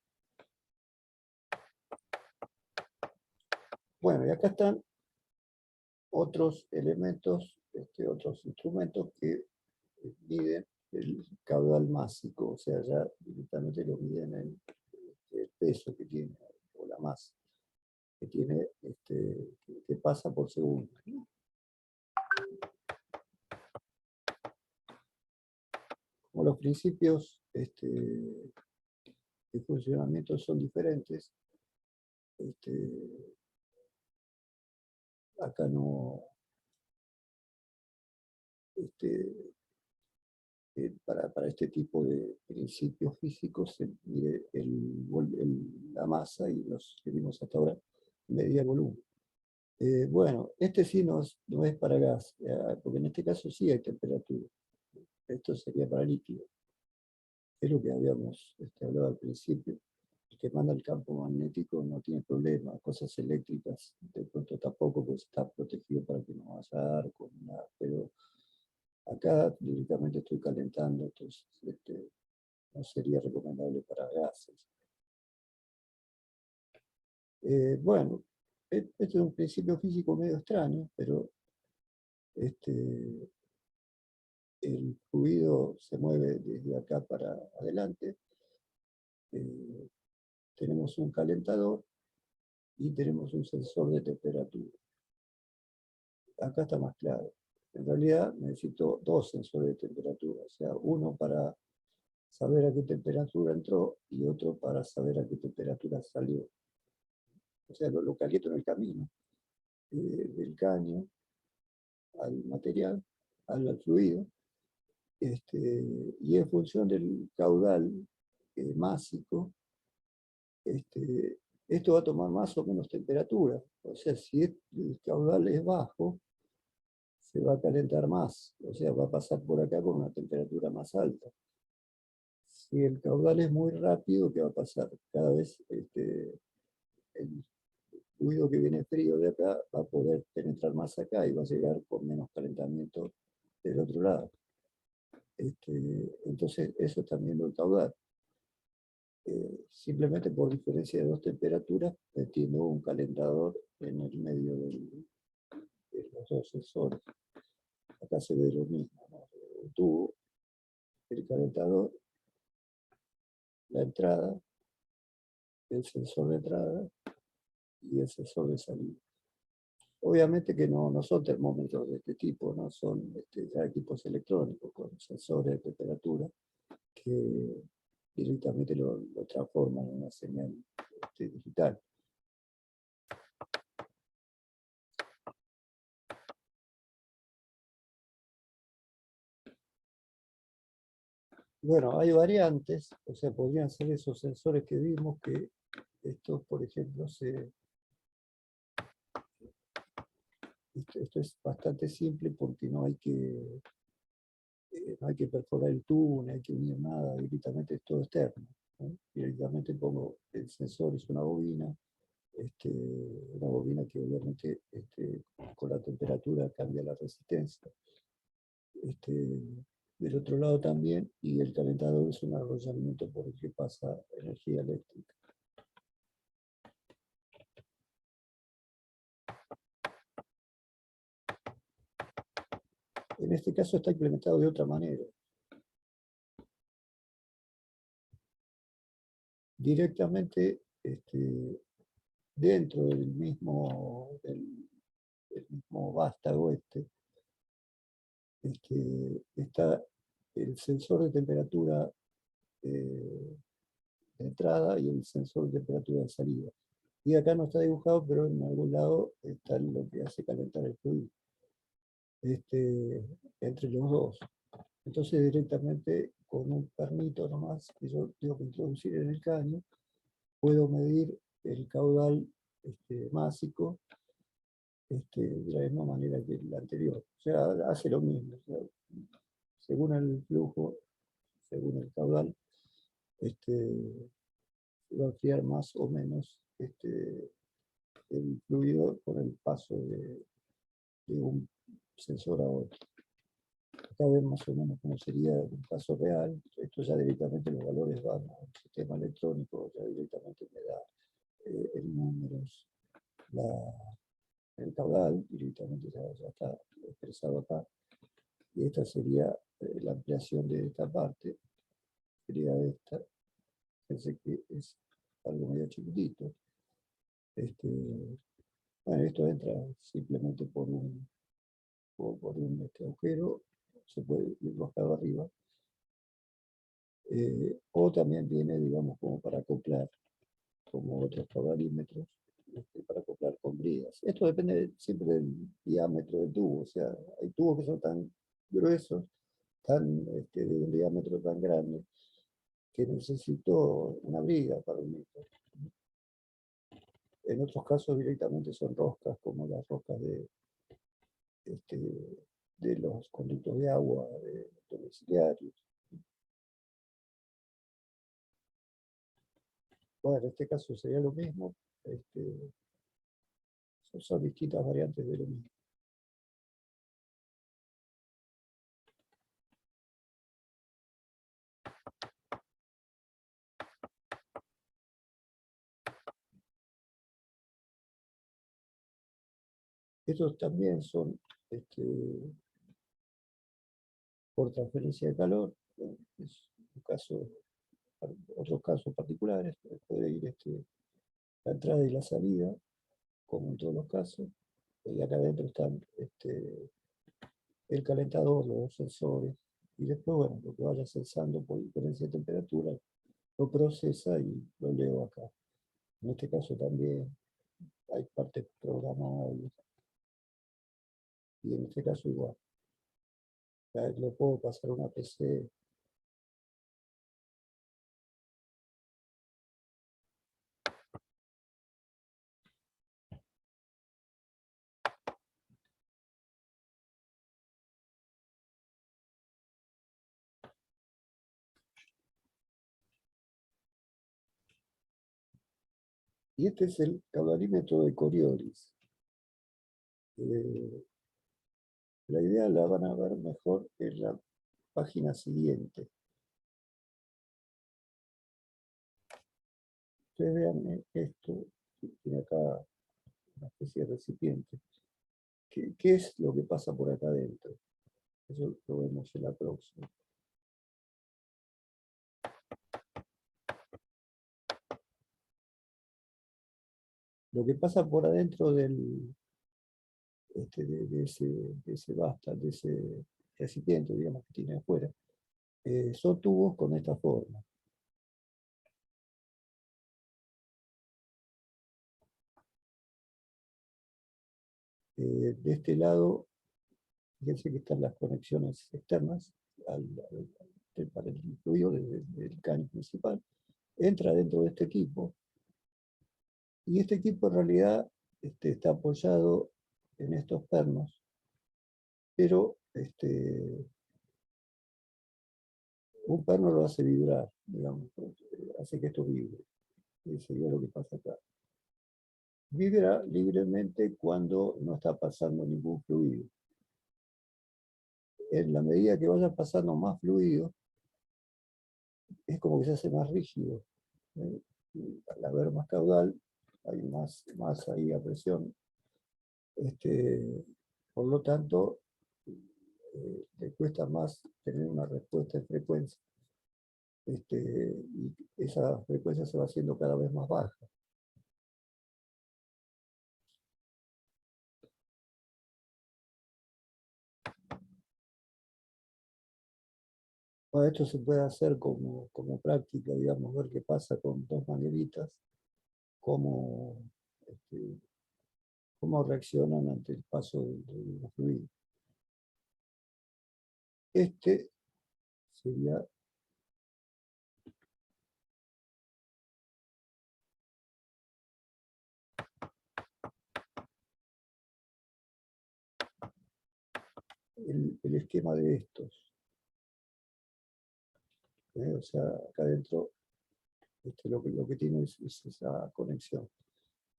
Bueno, y acá están otros elementos, otros instrumentos que miden el caudal másico, o sea, ya directamente lo miden en el peso que tiene, o la masa que tiene, que pasa por segundo. Como los principios de funcionamiento son diferentes, acá no, para este tipo de principios físicos se mide la masa y los que vimos hasta ahora medía el volumen. Bueno, este sí no es para gas, porque en este caso sí hay temperatura. Esto sería para líquido. Es lo que habíamos hablado al principio. El que manda el campo magnético no tiene problema. Cosas eléctricas de pronto tampoco, pues está protegido para que no haya arco ni nada. Pero acá directamente estoy calentando, entonces no sería recomendable para gases. Bueno, este es un principio físico medio extraño, pero el fluido se mueve desde acá para adelante. Tenemos un calentador y tenemos un sensor de temperatura. Acá está más claro. En realidad necesito dos sensores de temperatura, o sea, uno para saber a qué temperatura entró y otro para saber a qué temperatura salió. O sea, lo caliento en el camino, del caño al material, al fluido, y en función del caudal másico, esto va a tomar más o menos temperatura. O sea, si el caudal es bajo, se va a calentar más, o sea, va a pasar por acá con una temperatura más alta. Si el caudal es muy rápido, ¿qué va a pasar? Cada vez el fluido que viene frío de acá va a poder penetrar más acá y va a llegar con menos calentamiento del otro lado. Entonces, eso también lo caudal. Simplemente por diferencia de dos temperaturas, metiendo un calentador en el medio de los dos sensores. Acá se ve lo mismo, ¿no? Un tubo, el calentador, la entrada, el sensor de entrada y el sensor de salida. Obviamente que no son termómetros de este tipo, no son ya equipos electrónicos con sensores de temperatura que directamente lo transforman en una señal digital. Bueno, hay variantes, o sea, podrían ser esos sensores que vimos que estos, por ejemplo, esto es bastante simple porque no hay que perforar el tubo, no hay que unir nada, directamente es todo externo, ¿no? Directamente pongo el sensor, es una bobina que obviamente con la temperatura cambia la resistencia. Del otro lado también, y el calentador es un arrollamiento por el que pasa energía eléctrica. En este caso está implementado de otra manera. Directamente dentro del mismo vástago está el sensor de temperatura de entrada y el sensor de temperatura de salida. Y acá no está dibujado, pero en algún lado está lo que hace calentar el fluido. Entre los dos. Entonces directamente con un permito nomás que yo tengo que introducir en el caño, puedo medir el caudal másico de la misma manera que el anterior. O sea, hace lo mismo. O sea, según el flujo, según el caudal, va a enfriar más o menos el fluido con el paso de un sensor a otro. Acá ven más o menos cómo sería un caso real. Esto ya directamente los valores van al sistema electrónico, ya directamente me da en números el caudal, directamente ya está expresado acá. Y esta sería la ampliación de esta parte, sería esta. Pensé que es algo medio chiquitito. Bueno, esto entra simplemente por un agujero, se puede ir bajado arriba. O también viene, digamos, como para acoplar, como otros caudalímetros, para acoplar con bridas. Esto depende siempre del diámetro del tubo, o sea, hay tubos que son tan gruesos, de un diámetro tan grande, que necesito una briga para unirlo. En otros casos directamente son roscas, como las roscas de los conductos de agua domiciliarios. Bueno, en este caso sería lo mismo. Son distintas variantes de lo mismo. Estos también son por transferencia de calor. Es un caso, otros casos particulares. Puede ir la entrada y la salida, como en todos los casos. Y acá adentro están el calentador, los dos sensores. Y después, bueno, lo que vaya sensando por diferencia de temperatura, lo procesa y lo leo acá. En este caso también hay partes programables. Y en este caso igual. Ya lo puedo pasar a una PC. Y este es el caudalímetro de Coriolis. La idea la van a ver mejor en la página siguiente. Ustedes vean esto, tiene acá una especie de recipiente. ¿Qué es lo que pasa por acá adentro? Eso lo vemos en la próxima. Lo que pasa por adentro de ese basta, de ese recipiente, digamos, que tiene afuera, son tubos con esta forma. De este lado, fíjense que están las conexiones externas para el fluido del caño principal. Entra dentro de este equipo. Y este equipo en realidad está apoyado en estos pernos, pero un perno lo hace vibrar, digamos, hace que esto vibre. Eso sería lo que pasa acá. Vibra libremente cuando no está pasando ningún fluido. En la medida que vaya pasando más fluido, es como que se hace más rígido. Al haber más caudal, hay más ahí a presión. Por lo tanto, le cuesta más tener una respuesta en frecuencia. Y esa frecuencia se va haciendo cada vez más baja. Bueno, esto se puede hacer como práctica, digamos, ver qué pasa con dos maneritas, cómo, cómo reaccionan ante el paso de los fluidos. Este sería el esquema de estos. O sea, acá adentro lo que tiene es esa conexión.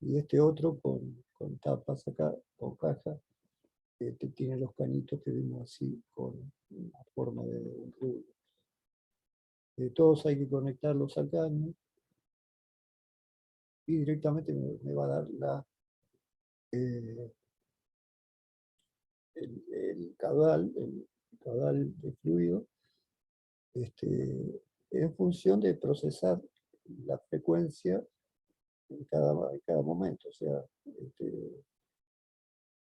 Y este otro con tapas acá, con caja, tiene los canitos que vimos así, con la forma de un rulo. Todos hay que conectarlos al caño y directamente me va a dar el caudal de fluido, en función de procesar la frecuencia en cada momento. O sea,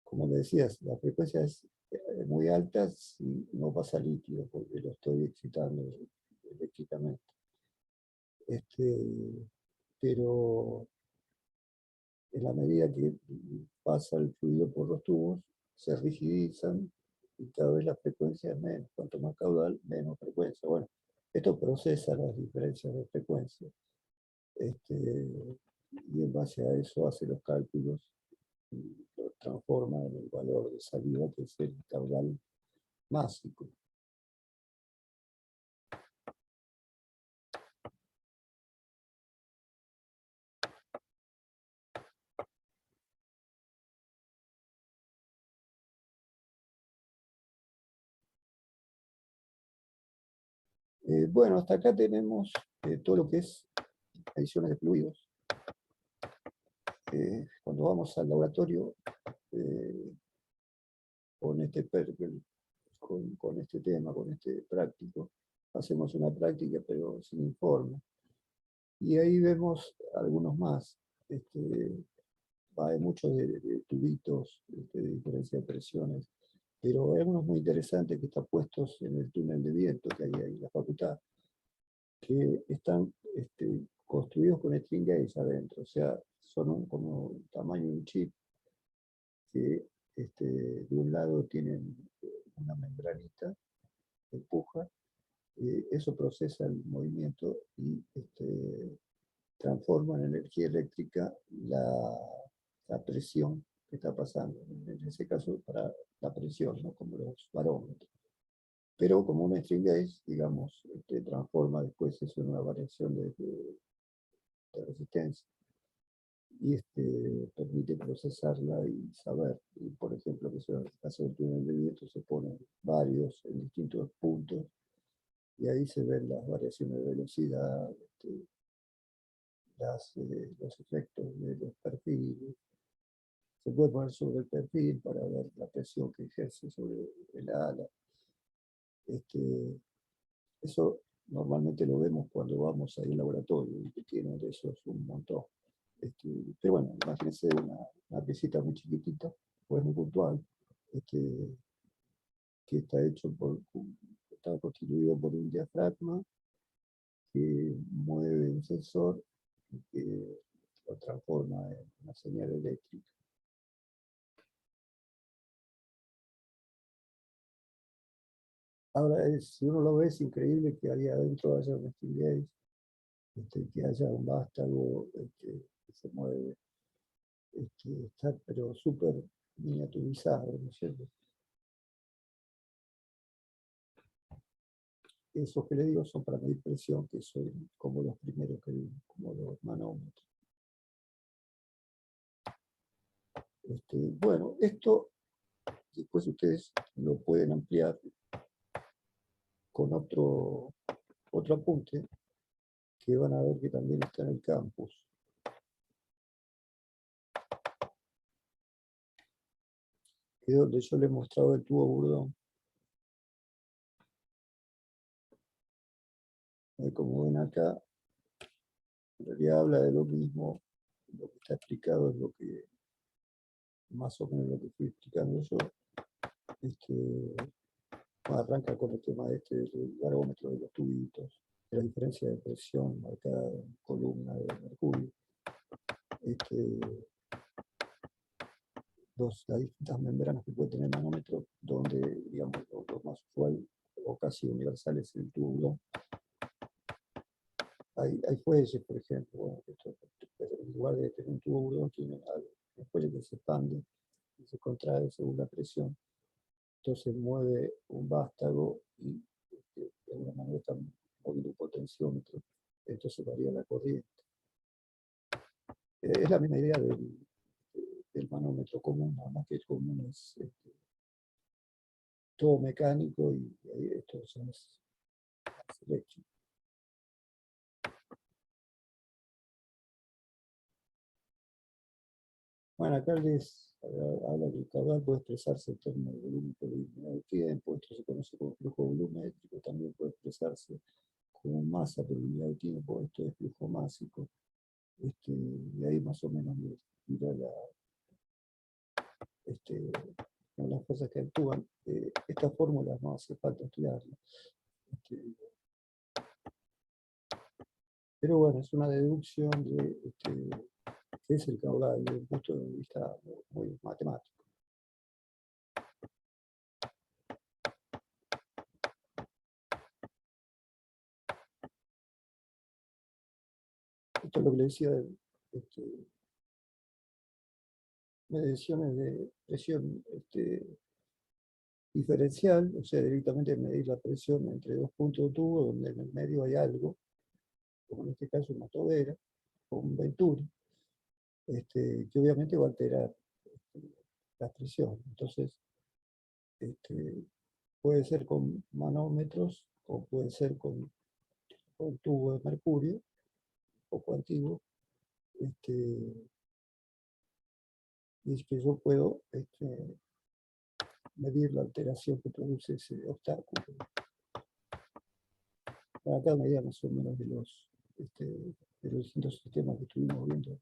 como le decías, la frecuencia es muy alta si no pasa líquido, porque lo estoy excitando eléctricamente. Pero en la medida que pasa el fluido por los tubos, se rigidizan y cada vez la frecuencia es menos. Cuanto más caudal, menos frecuencia. Bueno, esto procesa las diferencias de frecuencia. Y en base a eso hace los cálculos y lo transforma en el valor de salida, que es el caudal másico. Bueno, hasta acá tenemos todo lo que es mediciones de fluidos. Cuando vamos al laboratorio con este tema, con este práctico, hacemos una práctica pero sin informe. Y ahí vemos algunos más. Hay muchos de tubitos de diferencia de presiones, pero hay unos muy interesantes que están puestos en el túnel de viento que hay ahí en la facultad, que están construidos con string gauge adentro, o sea, son como el tamaño de un chip, que de un lado tienen una membranita que empuja, eso procesa el movimiento y transforma en energía eléctrica la presión que está pasando, en ese caso para la presión, ¿no? Como los barómetros. Pero como un string gauge, digamos, transforma después eso en una variación de resistencia y permite procesarla y saber. Y, por ejemplo, que en el caso del túnel de viento se ponen varios en distintos puntos y ahí se ven las variaciones de velocidad, los efectos de los perfiles. Se puede poner sobre el perfil para ver la presión que ejerce sobre el ala. Eso normalmente lo vemos cuando vamos a un laboratorio, y que tienen de esos un montón. Pero bueno, imagínense una piecita muy chiquitita, pues muy puntual, que está constituido por un diafragma que mueve un sensor y que lo transforma en una señal eléctrica. Ahora, si uno lo ve, es increíble que ahí adentro haya un string gauge, que haya un vástago que se mueve. Está pero súper miniaturizado, ¿no es cierto? Esos que le digo son para medir presión, que son como los primeros que vimos, como los manómetros. Bueno, esto después ustedes lo pueden ampliar con otro apunte que van a ver que también está en el campus. Que es donde yo les he mostrado el tubo Bourdon. Como ven acá, en realidad habla de lo mismo. Lo que está explicado es lo que, más o menos lo que fui explicando yo. Arranca con el tema del barómetro de los tubitos, de la diferencia de presión marcada en columna de mercurio. Las distintas membranas que puede tener el manómetro, donde, digamos, lo más usual o casi universal es el tubo Boulon. Hay fuelles, por ejemplo, bueno, pero en lugar de tener un tubo Boulon, tiene un fuelle que se expande y se contrae según la presión. Entonces mueve un vástago y de alguna manera está moviendo un potenciómetro, entonces varía la corriente. Es la misma idea del manómetro común, nada más que el común es todo mecánico y esto es eléctrico. Bueno, acá les habla que el caudal puede expresarse en términos de volumen por unidad de tiempo. Esto se conoce como flujo volumétrico, también puede expresarse como masa por unidad de tiempo. Esto es flujo másico. Y ahí más o menos mira las cosas que actúan. Estas fórmulas no hace falta estudiarlas. Pero bueno, es una deducción de qué es el caudal desde un punto de vista muy matemático. Esto es lo que le decía de mediciones de presión diferencial, o sea, directamente medir la presión entre dos puntos de tubo donde en el medio hay algo, como en este caso una tobera o un venturi, que obviamente va a alterar la presión. Entonces, puede ser con manómetros o puede ser con tubo de mercurio, un poco antiguo, y es que yo puedo medir la alteración que produce ese obstáculo. Acá medida más o menos de los distintos sistemas que estuvimos viendo.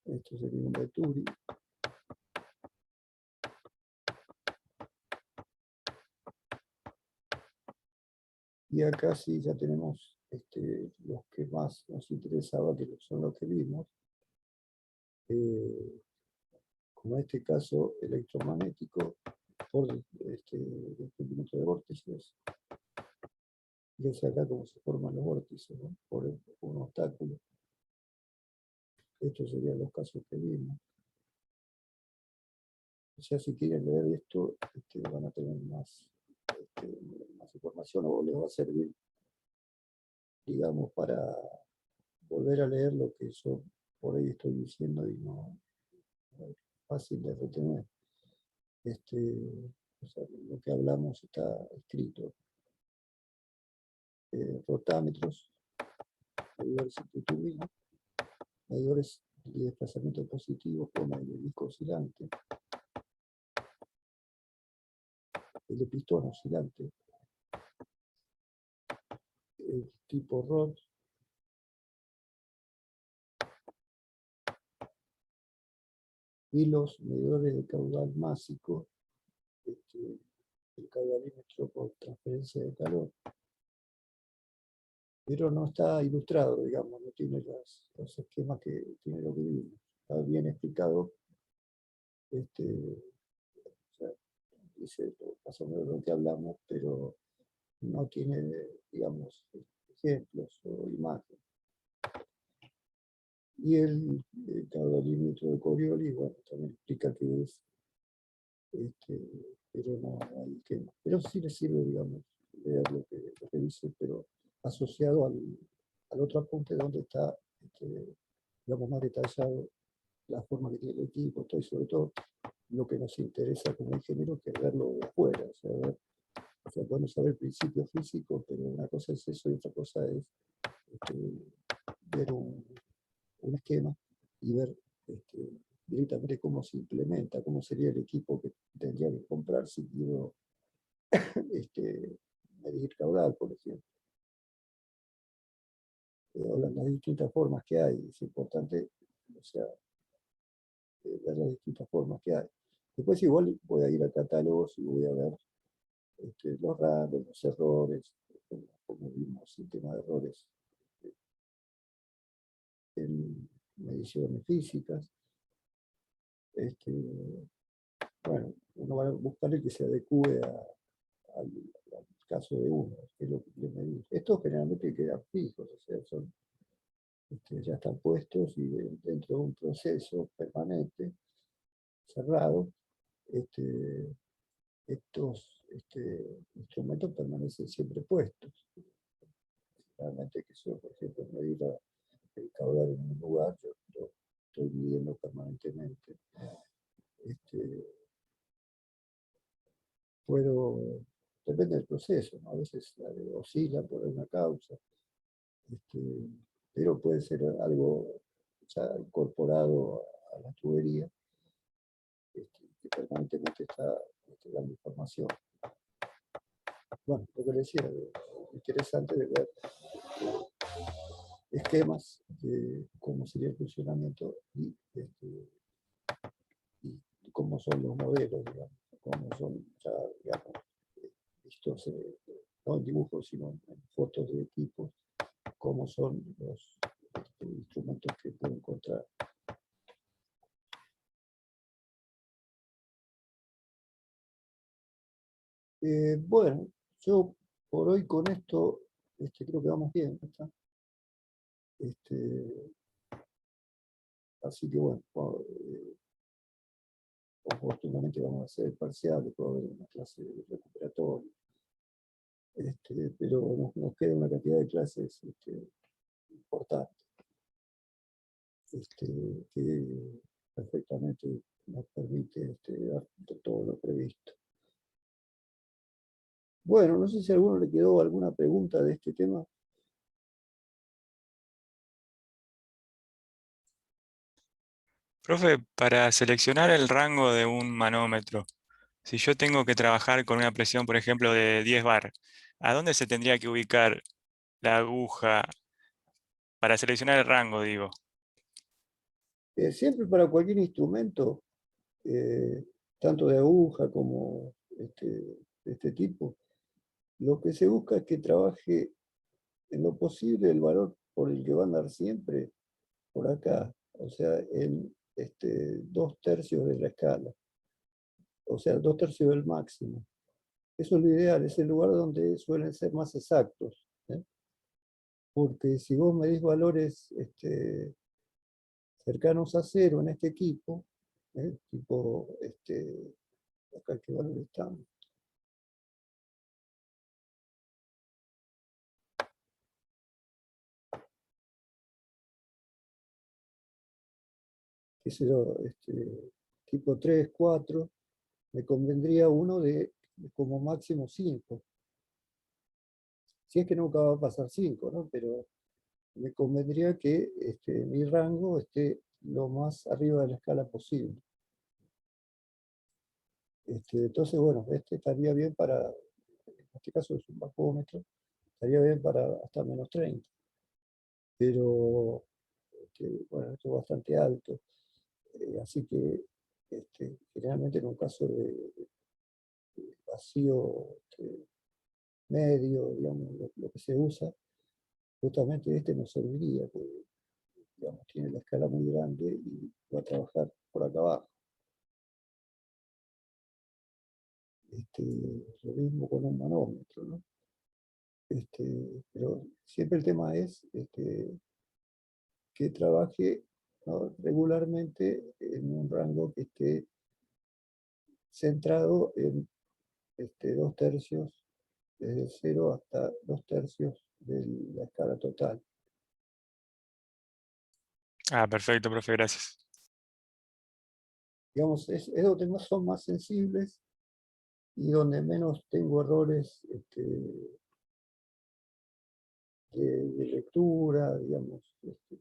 Esto sería un venturi. Y acá sí ya tenemos los que más nos interesaba, que son los que vimos. Como en este caso electromagnético, por descubrimiento de vórtices. Fíjense acá cómo se forman los vórtices, ¿no? Por un obstáculo. Estos serían los casos que vimos. O sea, si quieren leer esto, van a tener más información o les va a servir, digamos, para volver a leer lo que yo por ahí estoy diciendo y no es fácil de retener. O sea, lo que hablamos está escrito. Rotámetros, medidores amplitudinales, medidores de desplazamiento positivo con el disco oscilante, el de pistón oscilante, el tipo Rod, y los medidores de caudal másico, el caudalímetro por transferencia de calor. Pero no está ilustrado, digamos, no tiene los esquemas que tiene lo que vimos. Está bien explicado, o sea, dice más o menos lo que hablamos, pero no tiene, digamos, ejemplos o imágenes. Y el caudalímetro de Coriolis, bueno, también explica qué es, pero no hay esquema. Pero sí le sirve, digamos, leer lo que dice, pero asociado al otro apunte donde está, digamos, más detallado la forma que tiene el equipo, todo, y sobre todo lo que nos interesa como ingeniero, que es verlo de afuera, o sea, ver O sea, podemos saber principios físicos, pero una cosa es eso y otra cosa es ver un esquema y ver directamente cómo se implementa, cómo sería el equipo que tendría que comprar si quiero medir caudal, por ejemplo. O las distintas formas que hay. Es importante, o sea, ver las distintas formas que hay. Después igual voy a ir a catálogos y voy a ver los rangos, los errores, como vimos el tema de errores en mediciones físicas. Bueno, uno va a buscar que se adecue al caso de uno, que es lo que quiere medir. Estos generalmente quedan fijos, o sea, son, ya están puestos y dentro de un proceso permanente, cerrado, estos instrumentos permanecen siempre puestos. Realmente que yo, por ejemplo, medir el caudal en un lugar, yo lo estoy midiendo permanentemente. Depende del proceso, ¿no? A veces oscila por una causa, pero puede ser algo ya incorporado a la tubería, que permanentemente está dando información. Bueno, lo que les decía, interesante de ver esquemas de cómo sería el funcionamiento y cómo son los modelos, digamos, cómo son ya, digamos, vistos no en dibujos, sino en fotos de equipos, cómo son los instrumentos que puedo encontrar. Bueno, yo por hoy con esto creo que vamos bien, ¿no está? Así que bueno, oportunamente vamos a hacer el parcial, después va a haber una clase recuperatoria. Pero nos queda una cantidad de clases importante, que perfectamente nos permite dar todo lo previsto. Bueno, no sé si a alguno le quedó alguna pregunta de este tema. Profe, para seleccionar el rango de un manómetro, si yo tengo que trabajar con una presión, por ejemplo, de 10 bar, ¿a dónde se tendría que ubicar la aguja para seleccionar el rango, digo? Siempre para cualquier instrumento, tanto de aguja como de este tipo, lo que se busca es que trabaje en lo posible el valor por el que va a andar siempre por acá, o sea, en 2/3 de la escala, o sea, 2/3 del máximo. Eso es lo ideal, es el lugar donde suelen ser más exactos, ¿eh? Porque si vos medís valores cercanos a cero en este equipo, tipo, acá qué valor estamos. Qué sé yo, tipo 3, 4, me convendría uno de como máximo 5. Si es que nunca va a pasar 5, ¿no? Pero me convendría que mi rango esté lo más arriba de la escala posible. Entonces, bueno, estaría bien para, en este caso es un bajómetro, estaría bien para hasta -30. Pero, bueno, esto es bastante alto. Así que, generalmente en un caso de vacío medio, digamos, lo que se usa, justamente nos serviría, porque digamos, tiene la escala muy grande y va a trabajar por acá abajo. Lo mismo con un manómetro, ¿no? Pero siempre el tema es que trabaje, ¿no?, regularmente en un rango que esté centrado en 2/3, desde 0 hasta 2/3 de la escala total. Ah, perfecto, profe, gracias. Digamos, es donde son más sensibles y donde menos tengo errores de lectura, digamos,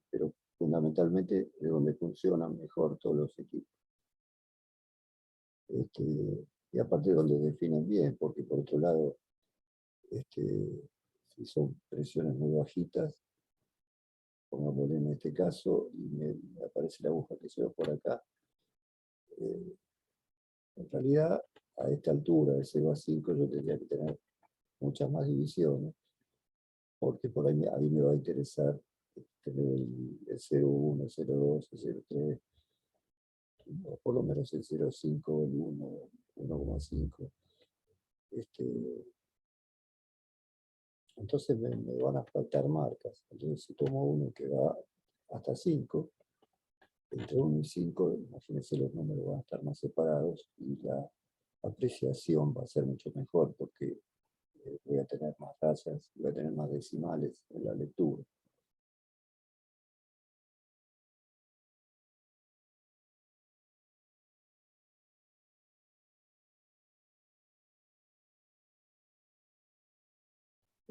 pero fundamentalmente es donde funcionan mejor todos los equipos. Y aparte donde definen bien, porque por otro lado, si son presiones muy bajitas, pongámosle en este caso, y me aparece la aguja que se va por acá, en realidad a esta altura de 0 a 5 yo tendría que tener muchas más divisiones, porque por ahí me va a interesar tener el 0,1, el 0,2, el 0,3, o por lo menos el 0,5, el 1, 1,5. Entonces me van a faltar marcas. Entonces si tomo uno que va hasta 5, entre 1 y 5, imagínense, los números van a estar más separados y la apreciación va a ser mucho mejor porque voy a tener más rayas, voy a tener más decimales en la lectura.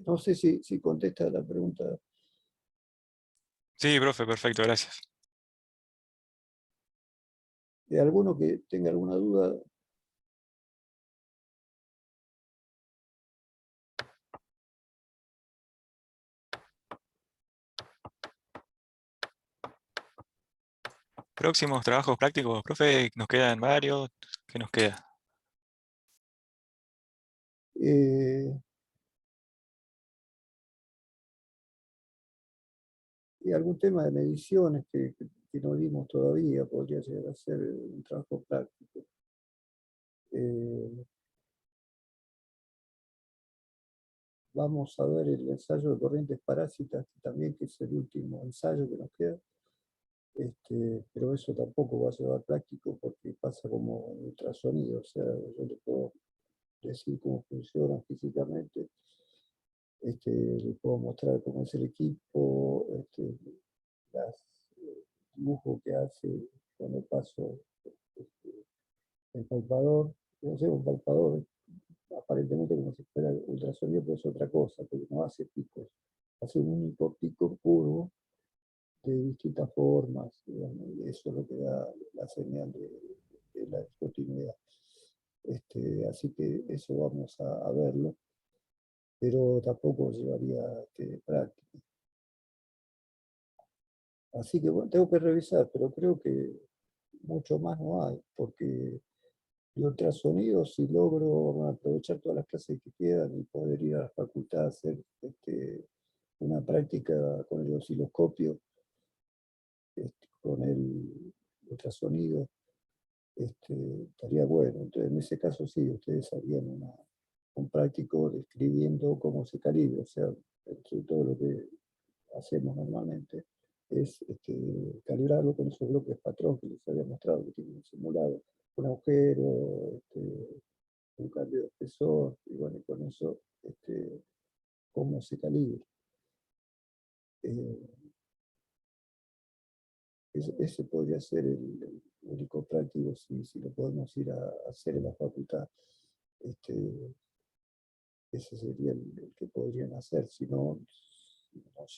No sé si contesta la pregunta. Sí, profe, perfecto, gracias. ¿De alguno que tenga alguna duda? Próximos trabajos prácticos, profe, nos quedan varios. ¿Qué nos queda? Y algún tema de mediciones que no vimos todavía, podría llegar a ser un trabajo práctico. Vamos a ver el ensayo de corrientes parásitas, también que es el último ensayo que nos queda. Pero eso tampoco va a llevar práctico porque pasa como ultrasonido, o sea, yo le puedo decir cómo funciona físicamente, le puedo mostrar cómo es el equipo, los dibujos que hace cuando paso el palpador. Yo llevo un palpador aparentemente como si fuera ultrasonido, pero es otra cosa, porque no hace picos, hace un único pico curvo de distintas formas, digamos, y eso es lo que da la señal de la continuidad. Así que eso vamos a verlo, pero tampoco llevaría práctica. Así que bueno, tengo que revisar, pero creo que mucho más no hay, porque de ultrasonido, si logro aprovechar todas las clases que quedan y poder ir a la facultad a hacer una práctica con el osciloscopio, con el ultrasonido, estaría bueno. Entonces, en ese caso sí, ustedes harían un práctico describiendo cómo se calibra, o sea, entre todo lo que hacemos normalmente, es calibrarlo con esos bloques patrón que les había mostrado, que tienen simulado un agujero, un cambio de espesor, y bueno, y con eso, cómo se calibra. Ese podría ser el único práctico si lo podemos ir a hacer en la facultad. Ese sería el que podrían hacer. Si no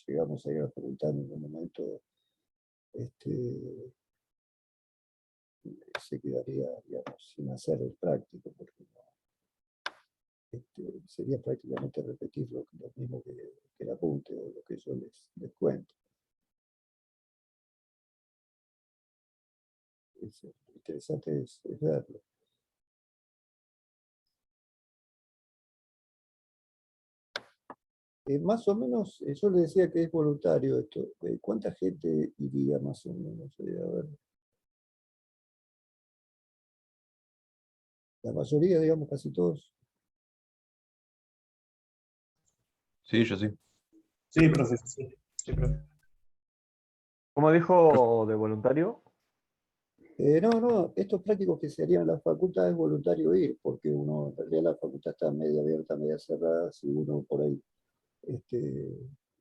llegamos a ir a la facultad en un momento, se quedaría, digamos, sin hacer el práctico, porque sería prácticamente repetir lo mismo que el apunte o lo que yo les cuento. Lo interesante es verlo. Más o menos, yo le decía que es voluntario esto. ¿Cuánta gente iría más o menos? A ver. La mayoría, digamos, casi todos. Sí, yo sí. Sí, profe, sí. Sí, profe. ¿Cómo dijo de voluntario? No, estos prácticos que se harían en la facultad es voluntario ir, porque uno, en realidad la facultad está media abierta, media cerrada, si uno por ahí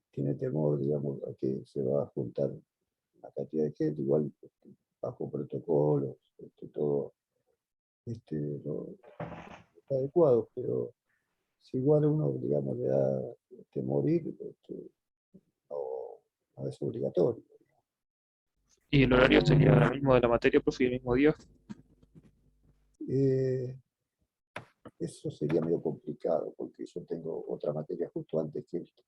tiene temor, digamos, a que se va a juntar una cantidad de gente, igual bajo protocolos, todo, lo adecuados, pero si igual uno, digamos, le da que morir, no es obligatorio. ¿Y el horario sería el mismo de la materia, profe, y el mismo día? Eh, Eso sería medio complicado, porque yo tengo otra materia justo antes que esta.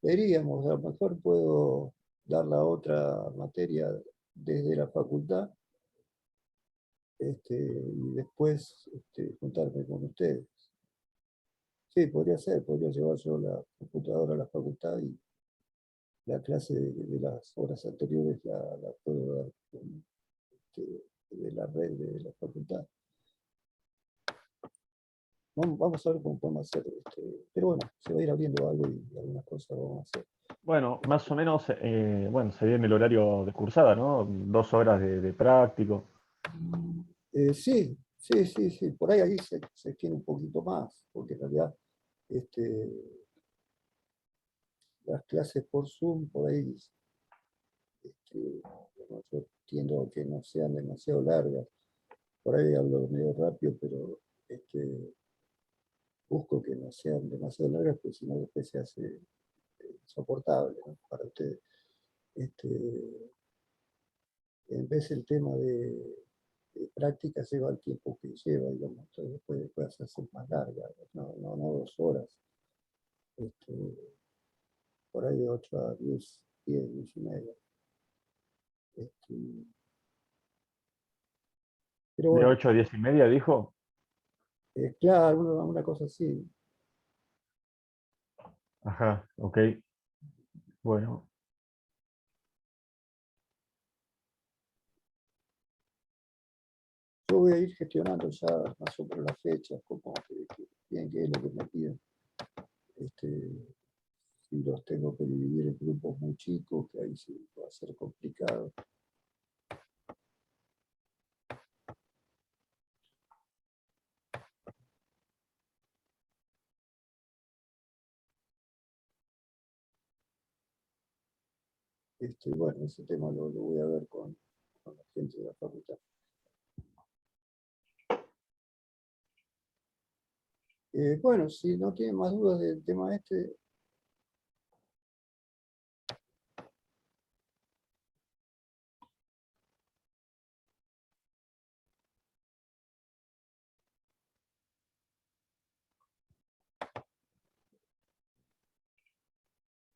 Veríamos, a lo mejor puedo dar la otra materia desde la facultad, y después juntarme con ustedes. Sí, podría ser, podría llevar yo la computadora a la facultad y la clase de las horas anteriores la puedo dar de la red de la facultad. Vamos a ver cómo podemos hacer. Pero bueno, se va a ir abriendo algo y algunas cosas vamos a hacer. Bueno, más o menos, bueno, se viene el horario de cursada, ¿no? 2 horas de práctico. Sí, sí, sí, sí. Por ahí se extiende un poquito más, porque en realidad las clases por Zoom, por ahí, bueno, yo tiendo a que no sean demasiado largas. Por ahí hablo medio rápido, pero busco que no sean demasiado largas, porque si no después se hace insoportable, ¿no? Para ustedes. En vez el tema de práctica lleva el tiempo que lleva, digamos, entonces puede hacerse más larga, no 2 horas. Por ahí de 8 a 10, 10 y media. Pero ¿De bueno, 8 a 10:30, dijo? claro, una cosa así. Ajá, ok. Bueno, Yo voy a ir gestionando ya más o menos las fechas, como bien qué es lo que me piden. Si los tengo que dividir en grupos muy chicos, que ahí sí va a ser complicado. Bueno, ese tema lo voy a ver con la gente de la facultad. Bueno, si no tienen más dudas del tema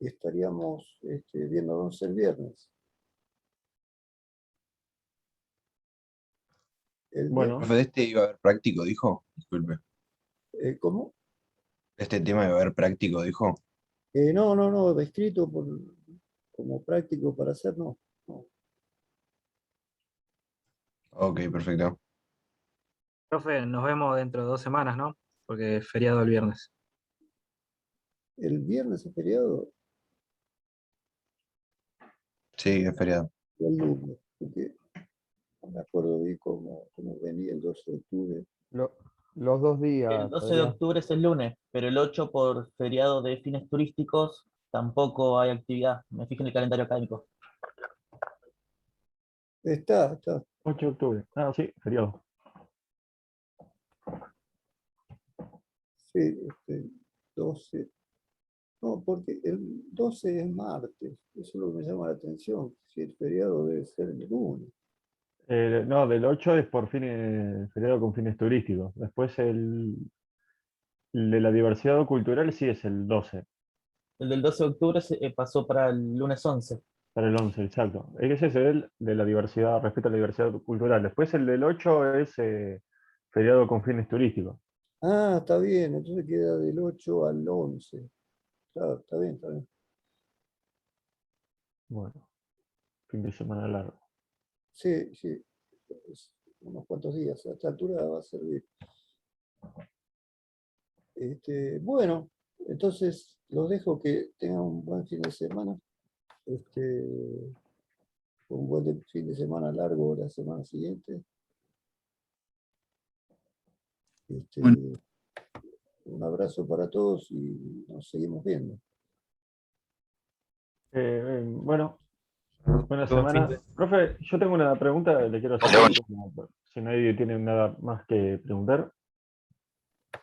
estaríamos viéndonos el viernes. El bueno. Profe, de este iba a haber práctico, dijo. Disculpe. ¿Cómo? De este tema iba a haber práctico, dijo. No, descrito como práctico para hacer, no. Ok, perfecto. Profe, nos vemos dentro de 2 semanas, ¿no? Porque es feriado el viernes. El viernes es feriado Sí, es feriado. o el lunes, porque no me acuerdo bien cómo venía el 12 de octubre. Los 2 días, El 12 de Adrián. octubre es el lunes, pero el 8 por feriado de fines turísticos tampoco hay actividad. Me fijo en el calendario académico. Está. 8 de octubre. Ah, sí, feriado. Sí, 12. No, porque el 12 es martes. Eso es lo que me llama la atención. Si el feriado debe ser el lunes. No, del 8 es por feriado con fines turísticos. Después el de la diversidad cultural sí es el 12, El del 12 de octubre pasó para el lunes 11. para el 11, exacto. Ese es el de la diversidad, respecto a la diversidad cultural. Después el del 8 es feriado con fines turísticos. Ah, está bien. Entonces queda del 8 al 11. Claro, está bien, está bien. Bueno, fin de semana largo. Sí. Unos cuantos días. A esta altura va a servir. Bueno, entonces los dejo que tengan un buen fin de semana. Un buen fin de semana largo la semana siguiente. Un abrazo para todos y nos seguimos viendo. Bueno, buena Buen fin semana. de- Profe, yo tengo una pregunta que le quiero hacer. Si nadie tiene nada más que preguntar.